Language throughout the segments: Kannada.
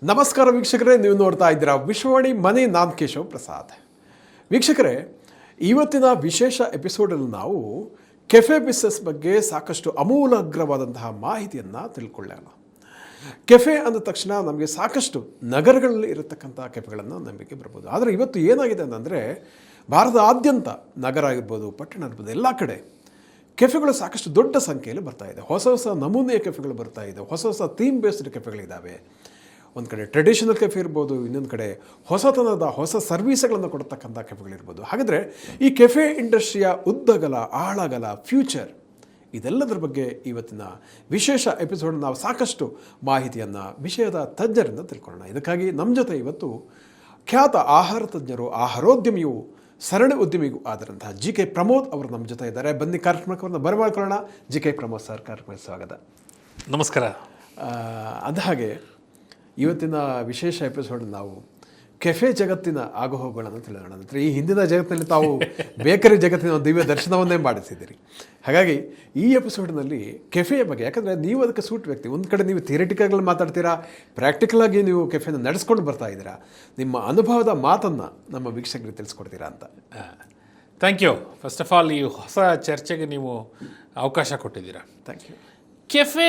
ನಮಸ್ಕಾರ ವೀಕ್ಷಕರೇ, ನೀವು ನೋಡ್ತಾ ಇದ್ದೀರಾ ವಿಶ್ವವಾಣಿ ಮನೆ. ನಾನು ಕೇಶವ್ ಪ್ರಸಾದ್. ವೀಕ್ಷಕರೇ, ಇವತ್ತಿನ ವಿಶೇಷ ಎಪಿಸೋಡಲ್ಲಿ ನಾವು ಕೆಫೆ ಬಿಸ್ನೆಸ್ ಬಗ್ಗೆ ಸಾಕಷ್ಟು ಅಮೂಲಾಗ್ರವಾದಂತಹ ಮಾಹಿತಿಯನ್ನು ತಿಳ್ಕೊಳ್ಳೋಣ. ಕೆಫೆ ಅಂದ ತಕ್ಷಣ ನಮಗೆ ಸಾಕಷ್ಟು ನಗರಗಳಲ್ಲಿ ಇರತಕ್ಕಂಥ ಕೆಫೆಗಳನ್ನು ನಂಬಿಕೆ ಬರ್ಬೋದು. ಆದರೆ ಇವತ್ತು ಏನಾಗಿದೆ ಅಂತಂದರೆ, ಭಾರತದಾದ್ಯಂತ ನಗರ ಇರ್ಬೋದು, ಪಟ್ಟಣ ಇರ್ಬೋದು, ಎಲ್ಲ ಕಡೆ ಕೆಫೆಗಳು ಸಾಕಷ್ಟು ದೊಡ್ಡ ಸಂಖ್ಯೆಯಲ್ಲಿ ಬರ್ತಾ ಇದೆ. ಹೊಸ ಹೊಸ ನಮೂನೆಯ ಕೆಫೆಗಳು ಬರ್ತಾ ಇದೆ, ಹೊಸ ಹೊಸ ಥೀಮ್ ಬೇಸ್ಡ್ ಕೆಫೆಗಳಿದ್ದಾವೆ. ಒಂದು ಕಡೆ ಟ್ರೆಡಿಷನಲ್ ಕೆಫೆ ಇರ್ಬೋದು, ಇನ್ನೊಂದು ಕಡೆ ಹೊಸತನದ ಹೊಸ ಸರ್ವೀಸ್ಗಳನ್ನು ಕೊಡ್ತಕ್ಕಂಥ ಕೆಫೆಗಳಿರ್ಬೋದು. ಹಾಗಾದರೆ ಈ ಕೆಫೆ ಇಂಡಸ್ಟ್ರಿಯ ಉದ್ದಗಲ, ಆಳಗಲ, ಫ್ಯೂಚರ್ ಇದೆಲ್ಲದರ ಬಗ್ಗೆ ಇವತ್ತಿನ ವಿಶೇಷ ಎಪಿಸೋಡ್ ನಾವು ಸಾಕಷ್ಟು ಮಾಹಿತಿಯನ್ನು ವಿಷಯದ ತಜ್ಞರಿಂದ ತಿಳ್ಕೊಳ್ಳೋಣ. ಇದಕ್ಕಾಗಿ ನಮ್ಮ ಜೊತೆ ಇವತ್ತು ಖ್ಯಾತ ಆಹಾರ ತಜ್ಞರು, ಆಹಾರೋದ್ಯಮಿಯು, ಸರಣಿ ಉದ್ಯಮಿಗೂ ಆದಂತಹ ಜಿ.ಕೆ. ಪ್ರಮೋದ್ ಅವರು ನಮ್ಮ ಜೊತೆ ಇದ್ದಾರೆ. ಬನ್ನಿ ಕಾರ್ಯಕ್ರಮವನ್ನು ಬರಮಾಡ್ಕೊಳ್ಳೋಣ. ಜಿ.ಕೆ. ಪ್ರಮೋದ್ ಸರ್, ಕಾರ್ಯಕ್ರಮಕ್ಕೆ ಸ್ವಾಗತ. ನಮಸ್ಕಾರ. ಅಂದಹಾಗೆ ಇವತ್ತಿನ ವಿಶೇಷ ಎಪಿಸೋಡ್ ನಾವು ಕೆಫೆ ಜಗತ್ತಿನ ಆಗುಹೋಗುಗಳನ್ನು ತಿಳಿಯೋಣ. ಅಂದರೆ ಈ ಹಿಂದಿನ ಜಗತ್ತಿನಲ್ಲಿ ತಾವು ಬೇಕರಿ ಜಗತ್ತಿನ ಒಂದು ದಿವ್ಯ ದರ್ಶನವನ್ನೇ ಮಾಡಿಸಿದ್ದೀರಿ. ಹಾಗಾಗಿ ಈ ಎಪಿಸೋಡ್ನಲ್ಲಿ ಕೆಫೆಯ ಬಗ್ಗೆ, ಯಾಕಂದರೆ ನೀವು ಅದಕ್ಕೆ ಸೂಟ್ ವ್ಯಕ್ತಿ. ಒಂದು ಕಡೆ ನೀವು ಥಿಯರಿಟಿಕಲ್ ಮಾತಾಡ್ತೀರಾ, ಪ್ರಾಕ್ಟಿಕಲಾಗಿ ನೀವು ಕೆಫೆನ ನಡೆಸ್ಕೊಂಡು ಬರ್ತಾ ಇದ್ದೀರಾ. ನಿಮ್ಮ ಅನುಭವದ ಮಾತನ್ನು ನಮ್ಮ ವೀಕ್ಷಕರಿಗೆ ತಿಳಿಸ್ಕೊಡ್ತೀರಾ ಅಂತ. Thank you. First of all, ಈ ಹೊಸ ಚರ್ಚೆಗೆ ನೀವು ಅವಕಾಶ ಕೊಟ್ಟಿದ್ದೀರಾ. Thank you. ಕೆಫೆ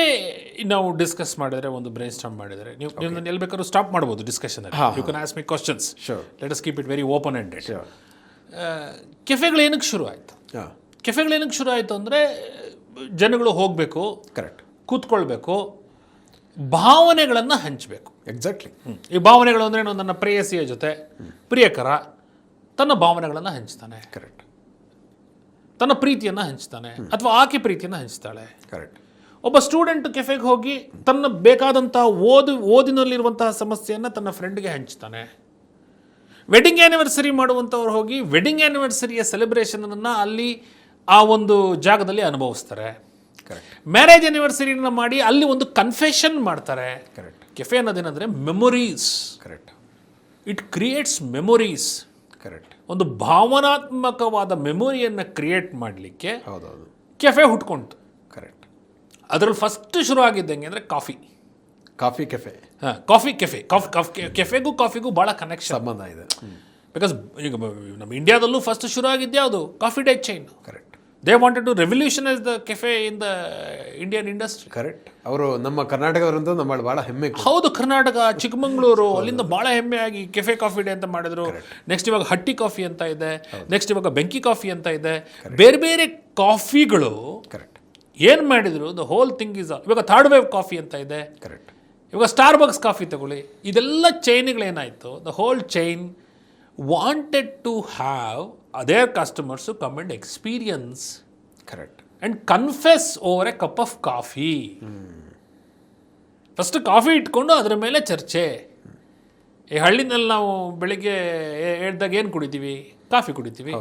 ನಾವು ಡಿಸ್ಕಸ್ ಮಾಡಿದರೆ, ಒಂದು ಬ್ರೈನ್ ಸ್ಟಾರ್ಮ್ ಮಾಡಿದರೆ, ನೀವು ಎಲ್ಲಿ ಬೇಕಾದ್ರೂ ಸ್ಟಾಪ್ ಮಾಡ್ಬೋದು discussion. You can ask me questions. Let us keep it very open ended. ಕೆಫೆಗಳು ಏನಕ್ಕೆ ಶುರು ಆಯಿತು? ಕೆಫೆಗಳು ಏನಕ್ಕೆ ಶುರು ಆಯಿತು ಅಂದರೆ, ಜನಗಳು ಹೋಗಬೇಕು, ಕರೆಕ್ಟ್, ಕೂತ್ಕೊಳ್ಬೇಕು, ಭಾವನೆಗಳನ್ನು ಹಂಚಬೇಕು. ಎಕ್ಸಾಕ್ಟ್ಲಿ. ಈ ಭಾವನೆಗಳು ಅಂದರೆ ನನ್ನ ಪ್ರೇಯಸಿಯ ಜೊತೆ ಪ್ರಿಯಕರ ತನ್ನ ಭಾವನೆಗಳನ್ನು ಹಂಚ್ತಾನೆ, ಕರೆಕ್ಟ್, ತನ್ನ ಪ್ರೀತಿಯನ್ನು ಹಂಚ್ತಾನೆ, ಅಥವಾ ಆಕೆ ಪ್ರೀತಿಯನ್ನು ಹಂಚ್ತಾಳೆ. ಕರೆಕ್ಟ್. ಒಬ್ಬ ಸ್ಟೂಡೆಂಟ್ ಕೆಫೆಗೆ ಹೋಗಿ ತನ್ನ ಬೇಕಾದಂಥ ಓದಿನಲ್ಲಿರುವಂತಹ ಸಮಸ್ಯೆಯನ್ನು ತನ್ನ ಫ್ರೆಂಡ್ಗೆ ಹಂಚ್ತಾನೆ. ವೆಡ್ಡಿಂಗ್ ಆ್ಯನಿವರ್ಸರಿ ಮಾಡುವಂಥವ್ರು ಹೋಗಿ ವೆಡ್ಡಿಂಗ್ ಆ್ಯನಿವರ್ಸರಿಯ ಸೆಲೆಬ್ರೇಷನನ್ನು ಅಲ್ಲಿ ಆ ಒಂದು ಜಾಗದಲ್ಲಿ ಅನುಭವಿಸ್ತಾರೆ. ಕರೆಕ್ಟ್. ಮ್ಯಾರೇಜ್ ಆ್ಯನಿವರ್ಸರಿನ ಮಾಡಿ ಅಲ್ಲಿ ಒಂದು ಕನ್ಫೆಷನ್ ಮಾಡ್ತಾರೆ. ಕರೆಕ್ಟ್. ಕೆಫೆ ಅನ್ನೋದೇನೆಂದರೆ memories. Correct. It creates memories. Correct. ಒಂದು ಭಾವನಾತ್ಮಕವಾದ ಮೆಮೊರಿಯನ್ನು ಕ್ರಿಯೇಟ್ ಮಾಡಲಿಕ್ಕೆ ಹೌದೌದು, ಕೆಫೆ ಹುಟ್ಕೊಂತು. ಕರೆಕ್ಟ್. ಅದರಲ್ಲಿ ಫಸ್ಟ್ ಶುರು ಆಗಿದ್ದಂಗೆ ಅಂದರೆ ಕಾಫಿ ಕೆಫೆ. Coffee cafe. ಕೆಫೆಗೂ ಕಾಫಿಗೂ ಭಾಳ ಕನೆಕ್ಷನ್, ಸಂಬಂಧ ಇದೆ. ಬಿಕಾಸ್ ಈಗ ನಮ್ಮ ಇಂಡಿಯಾದಲ್ಲೂ ಫಸ್ಟ್ ಶುರು ಆಗಿದ್ದೆ ಅದು coffee day chain. Correct. They wanted to revolutionise the cafe in the Indian industry. Correct. ಅವರು ನಮ್ಮ ಕರ್ನಾಟಕದವರಂತೂ ನಮ್ಮ ಭಾಳ ಹೆಮ್ಮೆ. ಹೌದು, ಕರ್ನಾಟಕ, ಚಿಕ್ಕಮಂಗ್ಳೂರು, ಅಲ್ಲಿಂದ ಭಾಳ ಹೆಮ್ಮೆಯಾಗಿ ಕೆಫೆ ಕಾಫಿ ಡೇ ಅಂತ ಮಾಡಿದ್ರು. ನೆಕ್ಸ್ಟ್ ಇವಾಗ ಹಟ್ಟಿ ಕಾಫಿ ಅಂತ ಇದೆ, ನೆಕ್ಸ್ಟ್ ಇವಾಗ ಬೆಂಕಿ ಕಾಫಿ ಅಂತ ಇದೆ. ಬೇರೆ ಬೇರೆ ಕಾಫಿಗಳು ಕರೆಕ್ಟ್ ಏನು ಮಾಡಿದ್ರು, ದ ಹೋಲ್ ಥಿಂಗ್ ಇಸ್. ಇವಾಗ ಥರ್ಡ್ ವೇವ್ ಕಾಫಿ ಅಂತ ಇದೆ. ಕರೆಕ್ಟ್. ಇವಾಗ ಸ್ಟಾರ್ಬಕ್ಸ್ ಕಾಫಿ ತಗೊಳ್ಳಿ. ಇದೆಲ್ಲ ಚೈನ್ಗಳೇನಾಯಿತು, the whole chain wanted to have their customers come and experience. Correct. And confess over a cup of coffee. First coffee ಇಟ್ಕೊಂಡು ಅದರ ಮೇಲೆ ಚರ್ಚೆ. ಈ ಹಳ್ಳಿನಲ್ಲಿ ನಾವು ಬೆಳಿಗ್ಗೆ ಎದ್ದಾಗ ಏನು ಕುಡಿತೀವಿ? ಕಾಫಿ ಕುಡಿತೀವಿ.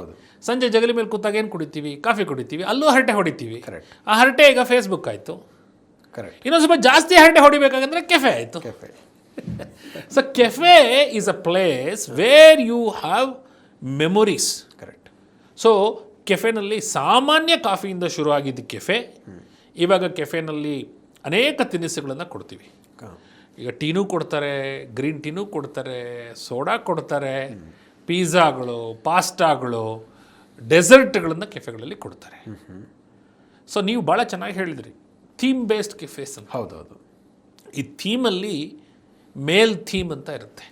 ಸಂಜೆ ಜಗಲಿ ಮೇಲೆ ಕೂತಾಗ ಏನು ಕುಡಿತೀವಿ? ಕಾಫಿ ಕುಡಿತೀವಿ. ಅಲ್ಲೂ ಹರಟೆ ಹೊಡಿತೀವಿ. ಆ ಹರಟೆ ಈಗ ಫೇಸ್ಬುಕ್ ಆಯಿತು. ಕರೆಕ್ಟ್. ಇನ್ನೊಂದು ಸ್ವಲ್ಪ ಜಾಸ್ತಿ ಹರಟೆ ಹೊಡಿಬೇಕಾಗಂದ್ರೆ ಕೆಫೆ ಆಯಿತು. So cafe is a place where you have memories. Correct. So ಕೆಫೆನಲ್ಲಿ ಸಾಮಾನ್ಯ ಕಾಫಿಯಿಂದ ಶುರುವಾಗಿದ್ದ ಕೆಫೆ ಇವಾಗ ಕೆಫೆನಲ್ಲಿ ಅನೇಕ ತಿನಿಸುಗಳನ್ನು ಕೊಡ್ತೀವಿ. ಈಗ ಟೀನೂ ಕೊಡ್ತಾರೆ, ಗ್ರೀನ್ ಟೀನೂ ಕೊಡ್ತಾರೆ, ಸೋಡಾ ಕೊಡ್ತಾರೆ, ಪಿಜ್ಜಾಗಳು, ಪಾಸ್ಟಾಗಳು, ಡೆಸರ್ಟ್ಗಳನ್ನು ಕೆಫೆಗಳಲ್ಲಿ ಕೊಡ್ತಾರೆ. ಸೊ ನೀವು ಭಾಳ ಚೆನ್ನಾಗಿ ಹೇಳಿದ್ರಿ, ಥೀಮ್ ಬೇಸ್ಡ್ ಕೆಫೇಸ್ ಅಂತ. ಹೌದೌದು. ಈ ಥೀಮಲ್ಲಿ ಮೇಲ್ ಥೀಮ್ ಅಂತ ಇರುತ್ತೆ,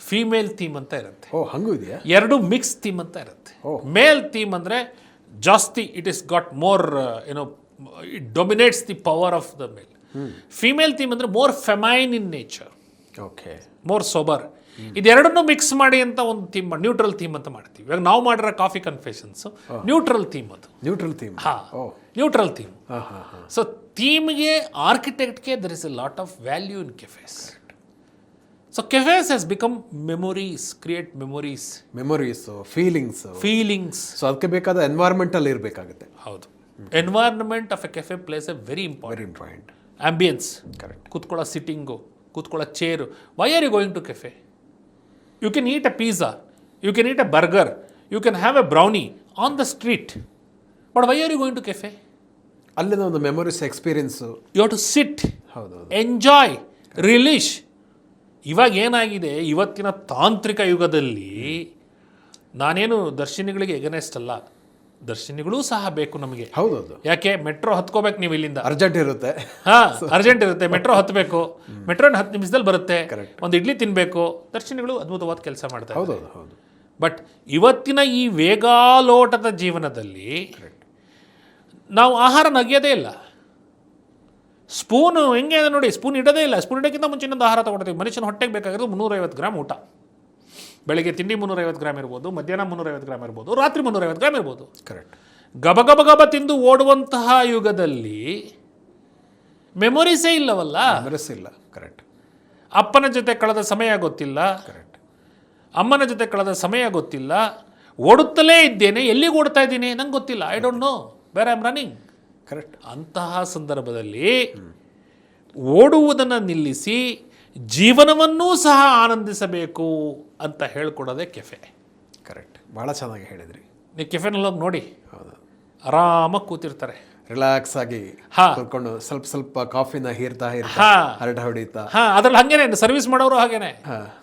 ಫೀಮೇಲ್ ಥೀಮ್ ಅಂತ ಇರುತ್ತೆ. ಓ, ಹಂಗೂ ಇದೆಯಾ? ಎರಡು ಮಿಕ್ಸ್ ಥೀಮ್ ಅಂತ ಇರುತ್ತೆ. ಮೇಲ್ ಥೀಮ್ ಅಂದರೆ ಜಾಸ್ತಿ, it is got more it dominates the power of the male. Female theme ಅಂದರೆ more feminine in nature. Okay. More sober. ಇದೆರಡನ್ನೂ ಮಿಕ್ಸ್ ಮಾಡಿ ಅಂತ ಒಂದು ಥೀಮ್, ನ್ಯೂಟ್ರಲ್ ಥೀಮ್ ಅಂತ ಮಾಡ್ತೀವಿ. ಇವಾಗ ನಾವು ಮಾಡಿರೋ ಕಾಫಿ ಕನ್ಫೆಷನ್ಸ್ ನ್ಯೂಟ್ರಲ್ ಥೀಮ್. ಅದು neutral theme. Neutral theme. So ಥೀಮ್ಗೆ, ಆರ್ಕಿಟೆಕ್ಟ್ಗೆ there is a lot of value in cafes. So cafes has become memories, create memories, feelings. So ಅದಕ್ಕೆ ಬೇಕಾದ ಎನ್ವೈರ್ಮೆಂಟಲ್ಲಿ ಇರಬೇಕಾಗುತ್ತೆ. ಹೌದು. Environment of a cafe place a very important. Ambience. Correct. ಕೂತ್ಕೊಳ್ಳೋ ಸಿಟ್ಟಿಂಗು, ಕೂತ್ಕೊಳ್ಳೋ chair. Why are you going to cafe? You can eat a pizza, you can eat a burger, you can have a brownie on the street. But why are you going to cafe? ಅಲ್ಲಿನ ಒಂದು memories, experience. You have to sit, ಹೌದು, enjoy, relish. ಇವಾಗ ಏನಾಗಿದೆ, ಇವತ್ತಿನ ತಾಂತ್ರಿಕ ಯುಗದಲ್ಲಿ ನಾನೇನು ದರ್ಶಿನಿಗಳಿಗೆ ಎಗನೆಸ್ಟ್ ಅಲ್ಲ, ದರ್ಶಿನಿಗಳೂ ಸಹ ಬೇಕು ನಮಗೆ. ಹೌದೌದು. ಯಾಕೆ, ಮೆಟ್ರೋ ಹತ್ಕೋಬೇಕು ನೀವು ಇಲ್ಲಿಂದ, ಅರ್ಜೆಂಟ್ ಇರುತ್ತೆ. ಅರ್ಜೆಂಟ್ ಇರುತ್ತೆ, ಮೆಟ್ರೋ ಹತ್ತಬೇಕು, ಮೆಟ್ರೋನ 10 ನಿಮಿಷದಲ್ಲಿ ಬರುತ್ತೆ, ಒಂದು ಇಡ್ಲಿ ತಿನ್ನಬೇಕು, ದರ್ಶಿನಿಗಳು ಅದ್ಭುತವಾದ ಕೆಲಸ ಮಾಡ್ತಾರೆ. ಹೌದೌದು ಹೌದು. ಬಟ್ ಇವತ್ತಿನ ಈ ವೇಗಾಲೋಟದ ಜೀವನದಲ್ಲಿ ನಾವು ಆಹಾರ ನಗಿಯೋದೇ ಇಲ್ಲ. ಸ್ಪೂನು ಹೆಂಗೆ ಇದೆ ನೋಡಿ, ಸ್ಪೂನ್ ಇಡೋದೇ ಇಲ್ಲ. ಸ್ಪೂನ್ ಇಡೋಕ್ಕಿಂತ ಮುಂಚೆ ಇನ್ನೊಂದು ಆಹಾರ ತೊಗೊಳ್ತೀವಿ. ಮನುಷ್ಯನ ಹೊಟ್ಟೆಗೆ ಬೇಕಾಗಿರೋದು 350 ಗ್ರಾಮ್ ಊಟ. ಬೆಳಗ್ಗೆ ತಿಂಡಿ 350 ಗ್ರಾಮ್ ಇರ್ಬೋದು, ಮಧ್ಯಾಹ್ನ 350 ಗ್ರಾಮ್ ಇರ್ಬೋದು, ರಾತ್ರಿ 350 ಗ್ರಾಮ್ ಇರ್ಬೋದು. ಕರೆಕ್ಟ್. ಗಬ ಗಬ ಗಬ ತಿಂದು ಓಡುವಂತಹ ಯುಗದಲ್ಲಿ ಮೆಮೊರೀಸೇ ಇಲ್ಲವಲ್ಲ. ಮೆಮೊರೀಸ್ ಇಲ್ಲ. ಕರೆಕ್ಟ್. ಅಪ್ಪನ ಜೊತೆ ಕಳೆದ ಸಮಯ ಗೊತ್ತಿಲ್ಲ, ಕರೆಕ್ಟ್. ಅಮ್ಮನ ಜೊತೆ ಕಳೆದ ಸಮಯ ಗೊತ್ತಿಲ್ಲ, ಓಡುತ್ತಲೇ ಇದ್ದೇನೆ, ಎಲ್ಲಿಗೆ ಓಡ್ತಾ ಇದ್ದೀನಿ ನಂಗೆ ಗೊತ್ತಿಲ್ಲ, I don't know where I am running. Correct. ಅಂತಹ ಸಂದರ್ಭದಲ್ಲಿ ಓಡುವುದನ್ನು ನಿಲ್ಲಿಸಿ ಜೀವನವನ್ನೂ ಸಹ ಆನಂದಿಸಬೇಕು ಅಂತ ಹೇಳ್ಕೊಡೋದೇ ಕೆಫೆ. ಕರೆಕ್ಟ್. ಭಾಳ ಚೆನ್ನಾಗಿ ಹೇಳಿದ್ರಿ. ನೀವು ಕೆಫೆನಲ್ಲಿ ಹೋಗಿ ನೋಡಿ, ಹೌದು, ಆರಾಮಾಗಿ ಕೂತಿರ್ತಾರೆ, ರಿಲ್ಯಾಕ್ಸ್ ಆಗಿ ಕೂತ್ಕೊಂಡು ಸ್ವಲ್ಪ ಕಾಫಿನ ಹೀರ್ತಾ ಹರಟ ಹೊಡಿತಾ. ಅದ್ರಲ್ಲಿ ಹಂಗೇನೆ ಸರ್ವಿಸ್ ಮಾಡೋರು ಹಾಗೇನೆ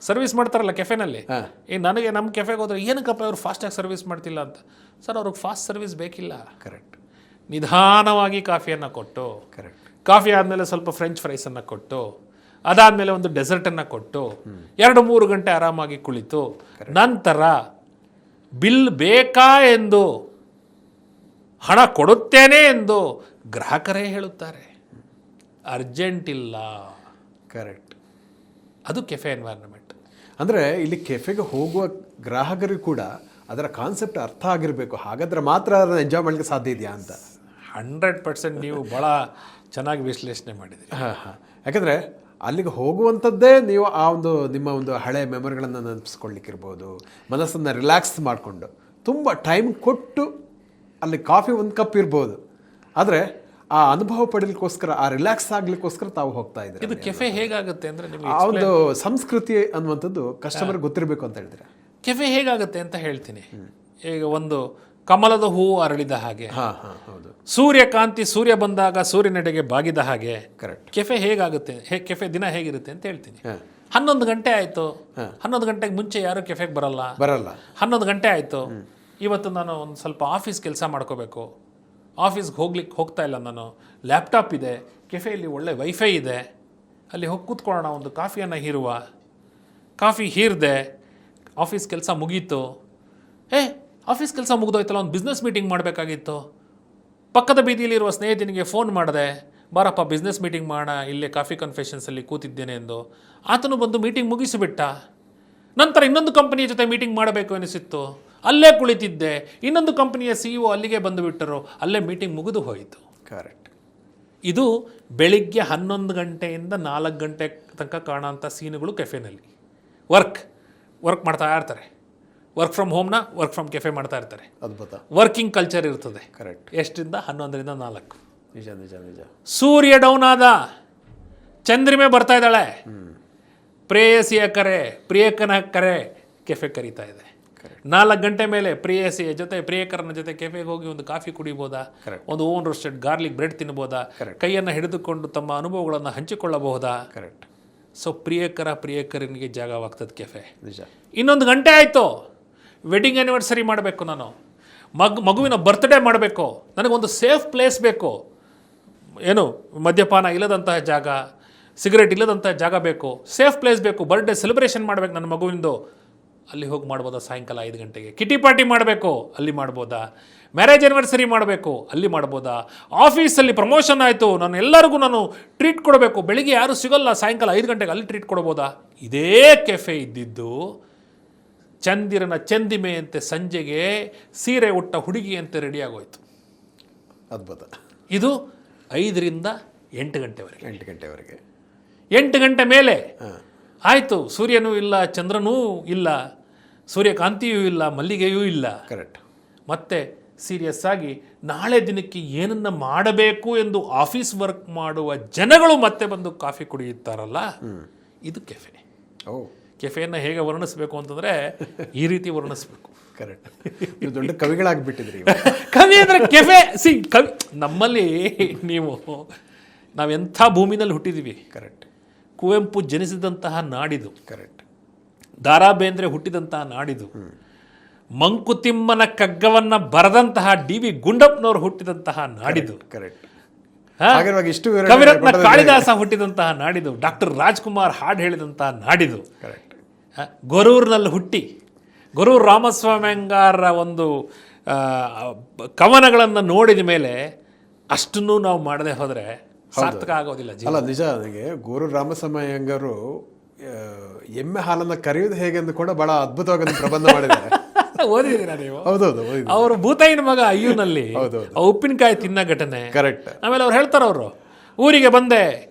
ಸರ್ವಿಸ್ ಮಾಡ್ತಾರಲ್ಲ ಕೆಫೆನಲ್ಲಿ. ಈಗ ನನಗೆ ನಮ್ಮ ಕೆಫೆಗೆ ಹೋದ್ರೆ ಏನಕ್ಕಪ್ಪ ಅವ್ರು ಫಾಸ್ಟಾಗಿ ಸರ್ವಿಸ್ ಮಾಡ್ತಿಲ್ಲ ಅಂತ. ಸರ್, ಅವ್ರಿಗೆ ಫಾಸ್ಟ್ ಸರ್ವಿಸ್ ಬೇಕಿಲ್ಲ. ಕರೆಕ್ಟ್. ನಿಧಾನವಾಗಿ ಕಾಫಿಯನ್ನು ಕೊಟ್ಟು, ಕರೆಕ್ಟ್, ಕಾಫಿ ಆದಮೇಲೆ ಸ್ವಲ್ಪ ಫ್ರೆಂಚ್ ಫ್ರೈಸನ್ನು ಕೊಟ್ಟು, ಅದಾದಮೇಲೆ ಒಂದು ಡೆಸರ್ಟನ್ನು ಕೊಟ್ಟು 2-3 ಗಂಟೆ ಆರಾಮಾಗಿ ಕುಳಿತು, ನಂತರ ಬಿಲ್ ಬೇಕಾ ಎಂದು, ಹಣ ಕೊಡುತ್ತೇನೆ ಎಂದು ಗ್ರಾಹಕರೇ ಹೇಳುತ್ತಾರೆ. ಅರ್ಜೆಂಟ್ ಇಲ್ಲ. ಕರೆಕ್ಟ್. ಅದು ಕೆಫೆ ಎನ್ವೈರ್ನ್ಮೆಂಟ್. ಅಂದರೆ ಇಲ್ಲಿ ಕೆಫೆಗೆ ಹೋಗುವ ಗ್ರಾಹಕರಿಗೂ ಕೂಡ ಅದರ ಕಾನ್ಸೆಪ್ಟ್ ಅರ್ಥ ಆಗಿರಬೇಕು. ಹಾಗಾದ್ರೆ ಮಾತ್ರ ಅದನ್ನು ಎಂಜಾಯ್ ಮಾಡಲಿಕ್ಕೆ ಸಾಧ್ಯ ಇದೆಯಾ ಅಂತ. 100% ನೀವು ಭಾಳ ಚೆನ್ನಾಗಿ ವಿಶ್ಲೇಷಣೆ ಮಾಡಿದ್ದೀರಿ. ಯಾಕಂದರೆ ಅಲ್ಲಿಗೆ ಹೋಗುವಂಥದ್ದೇ ನೀವು ಆ ಒಂದು ನಿಮ್ಮ ಒಂದು ಹಳೆ ಮೆಮೊರಿಗಳನ್ನು ನೆನಪಿಸ್ಕೊಳ್ಳಿಕ್ಕಿರ್ಬೋದು, ಮನಸ್ಸನ್ನು ರಿಲ್ಯಾಕ್ಸ್ ಮಾಡಿಕೊಂಡು ತುಂಬ ಟೈಮ್ ಕೊಟ್ಟು ಅಲ್ಲಿ ಕಾಫಿ ಒಂದು ಕಪ್ ಇರ್ಬೋದು, ಆದರೆ ಆ ಅನುಭವ ಪಡೀಲಿಕ್ಕೋಸ್ಕರ, ಆ ರಿಲ್ಯಾಕ್ಸ್ ಆಗಲಿಕ್ಕೋಸ್ಕರ ತಾವು ಹೋಗ್ತಾ ಇದ್ದೀರಿ. ಇದು ಕೆಫೆ ಹೇಗಾಗುತ್ತೆ ಅಂದರೆ ಆ ಒಂದು ಸಂಸ್ಕೃತಿ ಅನ್ನುವಂಥದ್ದು ಕಸ್ಟಮರ್ಗೆ ಗೊತ್ತಿರಬೇಕು ಅಂತ ಹೇಳಿದ್ರೆ ಕೆಫೆ ಹೇಗಾಗುತ್ತೆ ಅಂತ ಹೇಳ್ತೀನಿ. ಈಗ ಒಂದು ಕಮಲದ ಹೂವು ಅರಳಿದ ಹಾಗೆ, ಹೌದು, ಸೂರ್ಯಕಾಂತಿ ಸೂರ್ಯ ಬಂದಾಗ ಸೂರ್ಯನೆಡೆಗೆ ಬಾಗಿದ ಹಾಗೆ. ಕರೆಕ್ಟ್. ಕೆಫೆ ಹೇಗಾಗುತ್ತೆ, ಕೆಫೆ ದಿನ ಹೇಗಿರುತ್ತೆ ಅಂತ ಹೇಳ್ತೀನಿ. 11 ಗಂಟೆ ಆಯಿತು, 11 ಗಂಟೆಗೆ ಮುಂಚೆ ಯಾರು ಕೆಫೆಗೆ ಬರಲ್ಲ. 11 ಗಂಟೆ ಆಯಿತು, ಇವತ್ತು ನಾನು ಒಂದು ಸ್ವಲ್ಪ ಆಫೀಸ್ ಕೆಲಸ ಮಾಡ್ಕೋಬೇಕು, ಆಫೀಸ್ಗೆ ಹೋಗ್ತಾ ಇಲ್ಲ ನಾನು, ಲ್ಯಾಪ್ಟಾಪ್ ಇದೆ, ಕೆಫೆಯಲ್ಲಿ ಒಳ್ಳೆ ವೈಫೈ ಇದೆ, ಅಲ್ಲಿ ಹೋಗಿ ಕೂತ್ಕೊಳ್ಳೋಣ, ಒಂದು ಕಾಫಿಯನ್ನು ಹೀರುವ. ಕಾಫಿ ಹೀರಿದೆ, ಆಫೀಸ್ ಕೆಲಸ ಮುಗೀತು. ಆಫೀಸ್ ಕೆಲಸ ಮುಗಿದೋಯ್ತಲ್ಲ, ಒಂದು ಬಿಸ್ನೆಸ್ ಮೀಟಿಂಗ್ ಮಾಡಬೇಕಾಗಿತ್ತು. ಪಕ್ಕದ ಬೀದಿಯಲ್ಲಿರುವ ಸ್ನೇಹಿತನಿಗೆ ಫೋನ್ ಮಾಡಿದೆ, ಬಾರಪ್ಪ ಬಿಸ್ನೆಸ್ ಮೀಟಿಂಗ್ ಮಾಡೋಣ, ಇಲ್ಲೇ ಕಾಫಿ ಕನ್ಫೆಷನ್ಸಲ್ಲಿ ಕೂತಿದ್ದೇನೆ ಎಂದು. ಆತನು ಬಂದು ಮೀಟಿಂಗ್ ಮುಗಿಸಿಬಿಟ್ಟ. ನಂತರ ಇನ್ನೊಂದು ಕಂಪನಿಯ ಜೊತೆ ಮೀಟಿಂಗ್ ಮಾಡಬೇಕು ಅನಿಸಿತ್ತು, ಅಲ್ಲೇ ಕುಳಿತಿದ್ದೆ. ಇನ್ನೊಂದು ಕಂಪನಿಯ CEO ಅಲ್ಲಿಗೆ ಬಂದುಬಿಟ್ಟರು, ಅಲ್ಲೇ ಮೀಟಿಂಗ್ ಮುಗಿದು ಹೋಯಿತು. ಕರೆಕ್ಟ್. ಇದು ಬೆಳಿಗ್ಗೆ 11 ಗಂಟೆಯಿಂದ 4 ಗಂಟೆ ತನಕ ಕಾಣೋಂಥ ಸೀನುಗಳು ಕೆಫೆನಲ್ಲಿ. ವರ್ಕ್ ಮಾಡ್ತಾ ಇರ್ತಾರೆ. ವರ್ಕ್ ಫ್ರಮ್ ಹೋಮ್ನ ವರ್ಕ್ ಫ್ರಮ್ ಕೆಫೆ ಮಾಡ್ತಾ ಇರ್ತಾರೆ. ಅದ್ಭುತ. ವರ್ಕಿಂಗ್ ಕಲ್ಚರ್ ಇರ್ತದೆ. ಕರೆಕ್ಟ್. ಎಷ್ಟರಿಂದ 11ರಿಂದ 4. ನಿಜ ನಿಜ ನಿಜ. ಸೂರ್ಯ ಡೌನ್ ಆದ, ಚಂದ್ರಿಮೆ ಬರ್ತಾ ಇದ್ದಾಳೆ, ಪ್ರೇಯಸಿಯ ಕರೆ, ಪ್ರಿಯಕನ ಕರೆ, ಕೆಫೆ ಕರೀತಾ ಇದೆ. 4 ಗಂಟೆ ಮೇಲೆ ಪ್ರೇಯಸಿಯ ಜೊತೆ, ಪ್ರಿಯಕರನ ಜೊತೆ ಕೆಫೆಗೆ ಹೋಗಿ ಒಂದು ಕಾಫಿ ಕುಡಿಬೋದಾ, ಒಂದು ಓನ್ ರೋಸ್ಟೆಡ್ ಗಾರ್ಲಿಕ್ ಬ್ರೆಡ್ ತಿನ್ನಬಹುದಾ, ಕೈಯನ್ನು ಹಿಡಿದುಕೊಂಡು ತಮ್ಮ ಅನುಭವಗಳನ್ನು ಹಂಚಿಕೊಳ್ಳಬಹುದಾ. ಕರೆಕ್ಟ್. ಸೊ ಪ್ರಿಯಕರನಿಗೆ ಜಾಗವಾಗ್ತದೆ ಕೆಫೆ. ನಿಜ. ಇನ್ನೊಂದು ಗಂಟೆ ಆಯಿತು, ವೆಡ್ಡಿಂಗ್ ಆ್ಯನಿವರ್ಸರಿ ಮಾಡಬೇಕು ನಾನು, ಮಗುವಿನ ಬರ್ತ್ಡೇ ಮಾಡಬೇಕು, ನನಗೊಂದು ಸೇಫ್ ಪ್ಲೇಸ್ ಬೇಕು, ಏನು ಮದ್ಯಪಾನ ಇಲ್ಲದಂತಹ ಜಾಗ, ಸಿಗರೇಟ್ ಇಲ್ಲದಂತಹ ಜಾಗ ಬೇಕು, ಸೇಫ್ ಪ್ಲೇಸ್ ಬೇಕು, ಬರ್ಡೇ ಸೆಲೆಬ್ರೇಷನ್ ಮಾಡಬೇಕು ನನ್ನ ಮಗುವಿಂದು, ಅಲ್ಲಿ ಹೋಗಿ ಮಾಡ್ಬೋದಾ. ಸಾಯಂಕಾಲ 5 ಗಂಟೆಗೆ ಕಿಟಿ ಪಾರ್ಟಿ ಮಾಡಬೇಕು, ಅಲ್ಲಿ ಮಾಡ್ಬೋದಾ. ಮ್ಯಾರೇಜ್ ಆ್ಯನಿವರ್ಸರಿ ಮಾಡಬೇಕು, ಅಲ್ಲಿ ಮಾಡ್ಬೋದಾ. ಆಫೀಸಲ್ಲಿ ಪ್ರಮೋಷನ್ ಆಯಿತು, ನಾನು ಎಲ್ಲರಿಗೂ ಟ್ರೀಟ್ ಕೊಡಬೇಕು, ಬೆಳಿಗ್ಗೆ ಯಾರೂ ಸಿಗೋಲ್ಲ, ಸಾಯಂಕಾಲ 5 ಗಂಟೆಗೆ ಅಲ್ಲಿ ಟ್ರೀಟ್ ಕೊಡ್ಬೋದಾ. ಇದೇ ಕೆಫೆ ಇದ್ದಿದ್ದು ಚಂದಿರನ ಚಂದಿಮೆಯಂತೆ ಸಂಜೆಗೆ ಸೀರೆ ಉಟ್ಟ ಹುಡುಗಿಯಂತೆ ರೆಡಿಯಾಗೋಯ್ತು. ಅದ್ಭುತ. ಇದು 5ರಿಂದ 8 ಗಂಟೆವರೆಗೆ. 8 ಗಂಟೆವರೆಗೆ. 8 ಗಂಟೆ ಮೇಲೆ ಆಯಿತು, ಸೂರ್ಯನೂ ಇಲ್ಲ, ಚಂದ್ರನೂ ಇಲ್ಲ, ಸೂರ್ಯಕಾಂತಿಯೂ ಇಲ್ಲ, ಮಲ್ಲಿಗೆಯೂ ಇಲ್ಲ. ಕರೆಕ್ಟ್. ಮತ್ತೆ ಸೀರಿಯಸ್ ಆಗಿ ನಾಳೆ ದಿನಕ್ಕೆ ಏನನ್ನ ಮಾಡಬೇಕು ಎಂದು ಆಫೀಸ್ ವರ್ಕ್ ಮಾಡುವ ಜನಗಳು ಮತ್ತೆ ಬಂದು ಕಾಫಿ ಕುಡಿಯುತ್ತಾರಲ್ಲ, ಇದು ಕೆಫೆ. ಕೆಫೆಯನ್ನು ಹೇಗೆ ವರ್ಣಿಸಬೇಕು ಅಂತಂದರೆ ಈ ರೀತಿ ವರ್ಣಿಸ್ಬೇಕು. ಕರೆಕ್ಟ್. ನೀವು ದೊಡ್ಡ ಕವಿಗಳಾಗಿಬಿಟ್ಟಿದ್ರಿ. ಕವಿ ಅಂದರೆ ಕೆಫೆ. ಕವಿ ನಮ್ಮಲ್ಲಿ ನಾವೆಂಥ ಭೂಮಿನಲ್ಲಿ ಹುಟ್ಟಿದ್ದೀವಿ. ಕರೆಕ್ಟ್. ಕುವೆಂಪು ಜನಿಸಿದಂತಹ ನಾಡಿದು, ಕರೆಕ್ಟ್. ದಾರಾ ಬೇಂದ್ರೆ ಹುಟ್ಟಿದಂತಹ ನಾಡಿದು, ಮಂಕುತಿಮ್ಮನ ಕಗ್ಗವನ್ನ ಬರೆದಂತಹ ಡಿ.ವಿ. ಗುಂಡಪ್ಪನವರು ಹುಟ್ಟಿದಂತಹ ನಾಡಿದು, ಕರೆಕ್ಟ್. ಹಾ? ಹಾಗಿರುವಾಗ ಇಷ್ಟು ಕವಿರತ್ನ ಕಾಳಿದಾಸ ಹುಟ್ಟಿದಂತಹ ನಾಡಿದು, ಡಾಕ್ಟರ್ ರಾಜ್ಕುಮಾರ್ ಹಾಡು ಹೇಳಿದಂತಹ ನಾಡಿದು, ಕರೆಕ್ಟ್. ಗೊರೂರಿನಲ್ಲಿ ಹುಟ್ಟಿ ಗೊರೂರು ರಾಮಸ್ವಾಮಿ ಅಯ್ಯಂಗಾರ ಒಂದು ಕವನಗಳನ್ನು ನೋಡಿದ ಮೇಲೆ ಅಷ್ಟನ್ನು ನಾವು ಮಾಡದೆ ಹೋದರೆ ಸಾರ್ಥಕ ಆಗೋದಿಲ್ಲ ಜೀವನ. ಅಲ್ಲ, ನಿಜ. ನನಗೆ ಗೋರು ರಾಮಸ್ವಾಮಿ ಅಯ್ಯಂಗಾರು ಎಮ್ಮೆ ಹಾಲನ್ನು ಕರೆಯುವುದು ಹೇಗೆ ಎಂದು ಕೂಡ ಬಹಳ ಅದ್ಭುತವಾಗಿ ಒಂದು ಪ್ರಬಂಧ ಮಾಡಿದ್ದಾರೆ. ಓದಿದ್ದೀರಾ ನೀವು? ಹೌದೌದು. ಅವರು ಭೂತಾಯಿನ ಮಗ ಅಯ್ಯೂನಲ್ಲಿ ಹೌದೌದು. ಉಪ್ಪಿನಕಾಯಿ ತಿನ್ನ ಘಟನೆ. ಕರೆಕ್ಟ್. ಆಮೇಲೆ ಅವ್ರು ಹೇಳ್ತಾರೆ, ಅವರು ಊರಿಗೆ ಬಂದೆ,